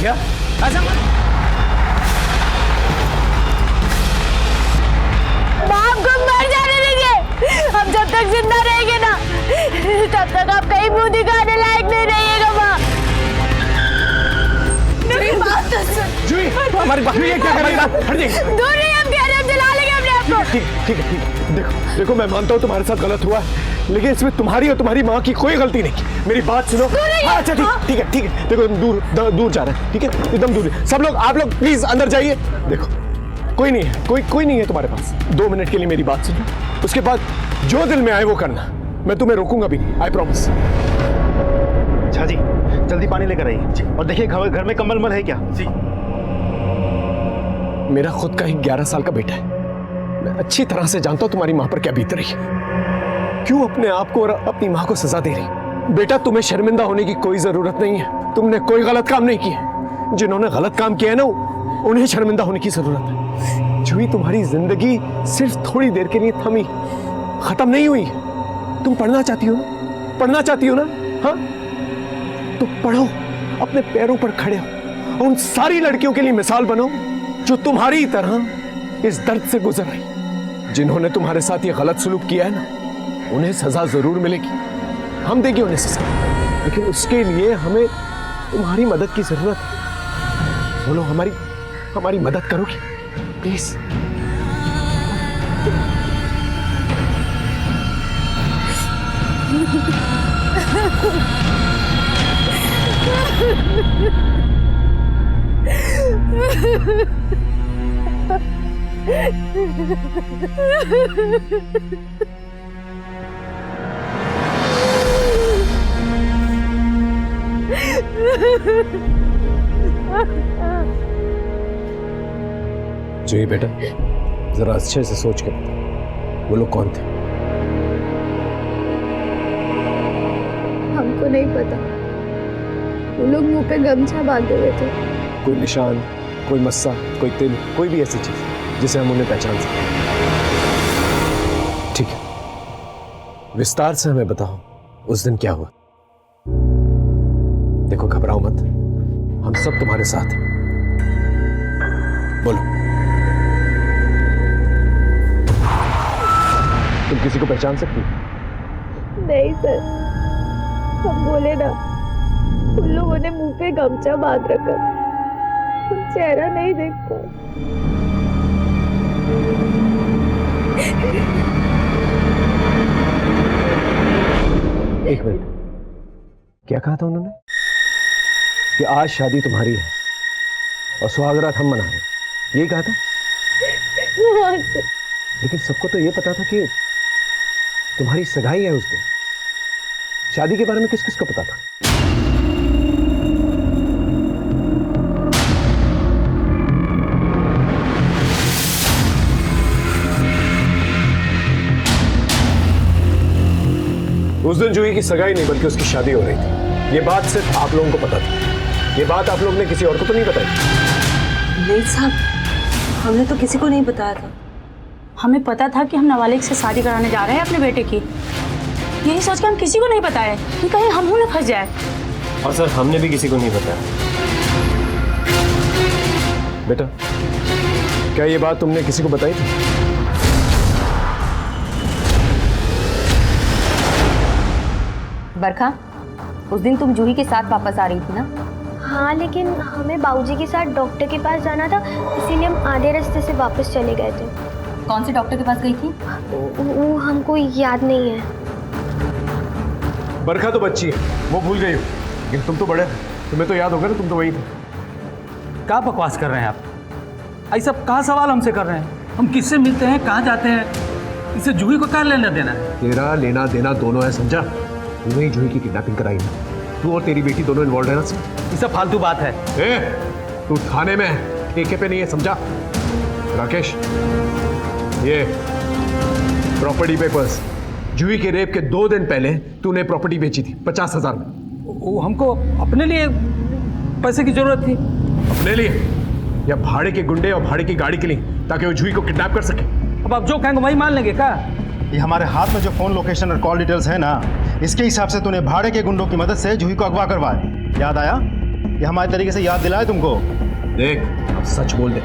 क्या ऐसा बाप को मर जाने दीजिए। हम जब तक जिंदा रहेंगे ना तब तक आप कहीं मुंह दिखाने लायक नहीं रहिएगा माँ। मेरी बात तो सुन। जूही, हमारी बात ये क्या कर रही है? हट जाइए। दूर नहीं, हम कह रहे हैं, जला लेंगे अपने आप को। ठीक है। देखो मैं मानता हूँ तुम्हारे साथ गलत हुआ है, लेकिन इसमें तुम्हारी और तुम्हारी माँ की कोई गलती नहीं। मेरी बात सुनो। हाँ, अच्छा ठीक है। देखो दूर जा रहे हैं, ठीक है, एकदम दूर। सब लोग, आप लोग प्लीज अंदर जाइए। देखो कोई नहीं है, कोई नहीं है तुम्हारे पास। 2 मिनट के लिए मेरी बात सुनो, उसके बाद जो दिल में आए वो करना। मैं तुम्हें रोकूंगा भी नहीं, आई प्रॉमिस। अच्छा जी, जल्दी पानी लेकर आइए और देखिए घर में कम्बल मल है क्या? जी। मेरा खुद का ही 11 साल का बेटा है। मैं अच्छी तरह से जानता हूं तुम्हारी मां पर क्या बीत रही है, क्यों अपने आप को और अपनी मां को सजा दे रही। बेटा, तुम्हें शर्मिंदा होने की कोई जरूरत नहीं है। तुमने कोई गलत काम नहीं किया। जिन्होंने गलत काम किया है ना, उन्हें शर्मिंदा होने की जरूरत है। जूही, तुम्हारी जिंदगी सिर्फ थोड़ी देर के लिए थमी, खत्म नहीं हुई। तुम पढ़ना चाहती हो ना? हाँ, तो पढ़ो, अपने पैरों पर खड़े हो और उन सारी लड़कियों के लिए मिसाल बनो जो तुम्हारी तरह इस दर्द से गुजर रही। जिन्होंने तुम्हारे साथ ये गलत सलूक किया है ना, उन्हें सजा जरूर मिलेगी। हम देंगे उन्हें सजा, लेकिन उसके लिए हमें तुम्हारी मदद की जरूरत है। बोलो, हमारी मदद करोगी प्लीज? जी बेटा, जरा अच्छे से सोच के बता, वो लोग कौन थे? हमको नहीं पता। वो लोग मुंह पे गमछा बांधे हुए थे। कोई निशान, कोई मस्सा, कोई तिल, कोई भी ऐसी चीज जिसे हम उन्हें पहचान सकें? ठीक है, विस्तार से हमें बताओ उस दिन क्या हुआ। देखो, घबराओ मत, हम सब तुम्हारे साथ हैं। बोलो, तुम किसी को पहचान सकती हो? नहीं सर, हम बोले ना, उन लोगों ने मुंह पे गमछा बांध रखा, हम चेहरा नहीं देख पाए। एक मिनट, क्या कहा था उन्होंने? कि आज शादी तुम्हारी है और सुहागरात हम मना रहे हैं, यही कहा था? लेकिन सबको तो ये पता था कि तुम्हारी सगाई है उस दिन। शादी के बारे में किस किस को पता था? उस दिन जूही की सगाई नहीं बल्कि उसकी शादी हो रही थी। ये बात सिर्फ आप लोगों को पता थी। ये बात आप लोगों ने किसी और को तो नहीं बताई? नहीं साहब, हमने तो किसी को नहीं बताया था। हमें पता था कि हम नाबालिग से शादी कराने जा रहे हैं अपने बेटे की। यही सोच के हम किसी को नहीं बताए कि कहीं हम ना फंस जाए। और सर, हमने भी किसी को नहीं बताया। बेटा, क्या ये बात तुमने किसी को बताई थी? बरखा, उस दिन तुम जूही के साथ वापस आ रही थी ना? हाँ, लेकिन हमें बाबूजी के साथ डॉक्टर के पास जाना था, इसीलिए हम आधे रास्ते से वापस चले गए थे। कौन से डॉक्टर के पास गई थी? वो हमको याद नहीं है। बरखा तो बच्ची है, वो भूल गई हो, लेकिन तुम तो बड़े, तुम्हें तो याद होगा ना, तुम तो वही थे। क्या बकवास कर रहे हैं आप? ऐसा कहाँ सवाल हमसे कर रहे हैं? हम किससे मिलते हैं, कहाँ जाते हैं, इससे जूही को क्या लेना देना है? तेरा लेना देना दोनों है, समझा? तूने ही जूही की किडनैपिंग कराई है, तू और तेरी बेटी दोनों इन्वॉल्व है ना? ये सब फालतू बात है। तू थाने में ठेके पे नहीं है, समझा? राकेश, ये प्रॉपर्टी पेपर्स, जूही के रेप के 2 दिन पहले तूने प्रॉपर्टी बेची थी 50,000 में। वो हमको अपने लिए पैसे की जरूरत थी। अपने लिए या भाड़े के गुंडे और भाड़े की गाड़ी के लिए, ताकि वो जूही को किडनैप कर सके? अब आप जो कहेंगे वही मान लेंगे क्या? ये हमारे हाथ में जो फोन लोकेशन और कॉल डिटेल्स है ना, इसके हिसाब से तूने भाड़े के गुंडों की मदद से जूही को अगवा करवाया। याद आया? ये हमारे तरीके से याद दिलाए तुमको। देख, अब सच बोल दे,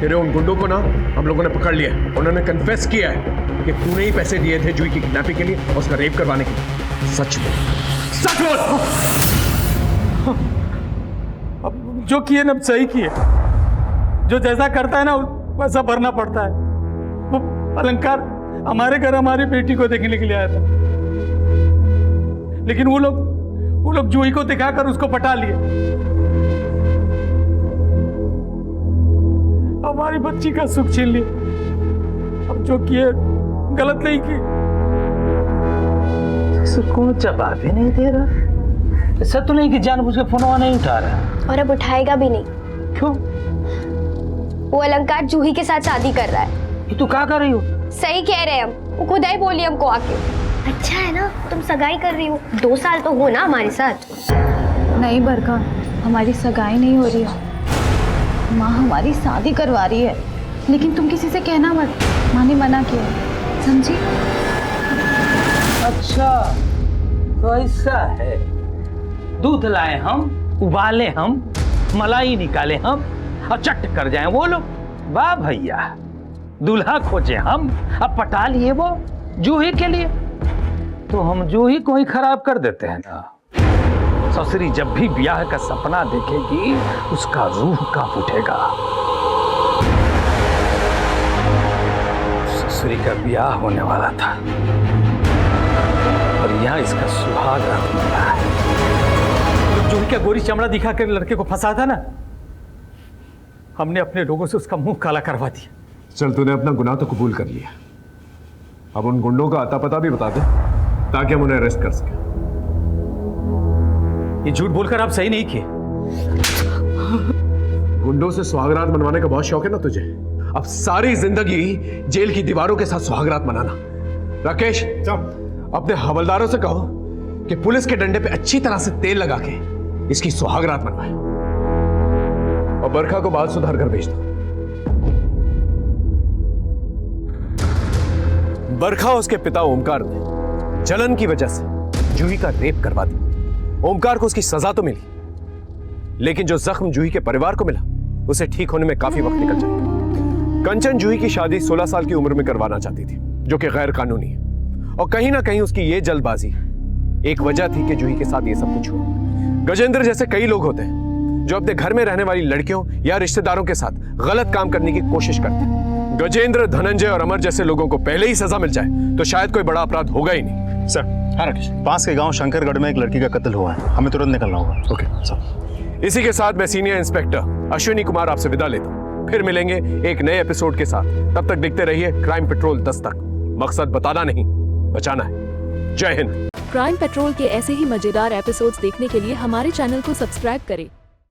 तेरे उन गुंडों को ना हम लोगों ने पकड़ लिया है। उन्होंने कन्फेस किया है कि तूने ही पैसे दिए थे जूही की किडनैपिंग के लिए और उसका रेप करवाने के लिए। सच बोल, सच बोल। अब जो किए ना सही किए, जो जैसा करता है ना वैसा भरना पड़ता है। वो अलंकार हमारे घर हमारी बेटी को देखने के लिए आया था, लेकिन वो लोग जूही को दिखाकर उसको पटा लिए। हमारी बच्ची का सुख छीन लिए। अब जो किए गलत नहीं किए। सुकून जवाब ही नहीं दे रहा। ऐसा तो नहीं कि जानबूझ के फोन नहीं उठा रहा, और अब उठाएगा भी नहीं। क्यों? वो अलंकार जूही के साथ शादी कर रहा है। ये तू क्या कर रही हो? सही कह रहे हैं हम, वो खुद ही बोली हमको आके। अच्छा है ना, तुम सगाई कर रही हो, 2 साल तो हो ना हमारे साथ। नहीं बरखा, हमारी सगाई नहीं हो रही है, माँ हमारी शादी करवा रही है, लेकिन तुम किसी से कहना मत, माँ ने मना किया, समझी? अच्छा तो ऐसा है, दूध लाए हम, उबाले हम, मलाई निकाले हम और चट कर जाए वो लोग। वाह भैया, दूल्हा खोजे हम, अब पटा लिए वो जूही के लिए। तो हम जूही को ही खराब कर देते हैं ना। ससुरी जब भी ब्याह का सपना देखेगी उसका रूह कांप उठेगा। ससुरी का ब्याह होने वाला था और यहाँ इसका सुहाग रात हो रहा है। जूही का गोरी चमड़ा दिखा कर लड़के को फंसा था ना, हमने अपने लोगों से उसका मुंह काला करवा दिया। चल, तूने अपना गुनाह तो कबूल कर लिया, अब उन गुंडों का आता पता भी बता दे ताकि हम उन्हें अरेस्ट कर सकें। ये झूठ बोलकर आप सही नहीं किए। गुंडों से सुहागरात मनवाने का बहुत शौक है ना तुझे? अब सारी जिंदगी जेल की दीवारों के साथ सुहागरात मनाना। राकेश, अपने हवलदारों से कहो कि पुलिस के डंडे पे अच्छी तरह से तेल लगा के इसकी सुहागरात मनवाए और बरखा को बाल सुधार कर भेज दो। बरखा उसके पिता ओमकार ने जलन की वजह से जूही का रेप करवा दिया। ओमकार को उसकी सजा तो मिली, लेकिन जो जख्म जूही के परिवार को मिला उसे ठीक होने में काफी वक्त निकल जाएगा। कंचन जूही की शादी 16 साल की उम्र में करवाना चाहती थी, जो कि गैर कानूनी है, और कहीं ना कहीं उसकी ये जल्दबाजी एक वजह थी कि जूही के साथ ये सब कुछ हुआ। गजेंद्र जैसे कई लोग होते हैं जो अपने घर में रहने वाली लड़कियों या रिश्तेदारों के साथ गलत काम करने की कोशिश करते हैं। गजेंद्र, धनंजय और अमर जैसे लोगों को पहले ही सजा मिल जाए तो शायद कोई बड़ा अपराध होगा ही नहीं। सर, हाँ राकेश, पास के गांव शंकरगढ़ में एक लड़की का कत्ल हुआ है, हमें तुरंत निकलना होगा। Okay sir. इसी के साथ मैं सीनियर इंस्पेक्टर अश्विनी कुमार आपसे विदा लेता हूँ। फिर मिलेंगे एक नए एपिसोड के साथ। तब तक देखते रहिए क्राइम पेट्रोल 10 तक। मकसद बताना नहीं, बचाना है। जय हिंद। क्राइम पेट्रोल के ऐसे ही मजेदार एपिसोड्स देखने के लिए हमारे चैनल को सब्सक्राइब करें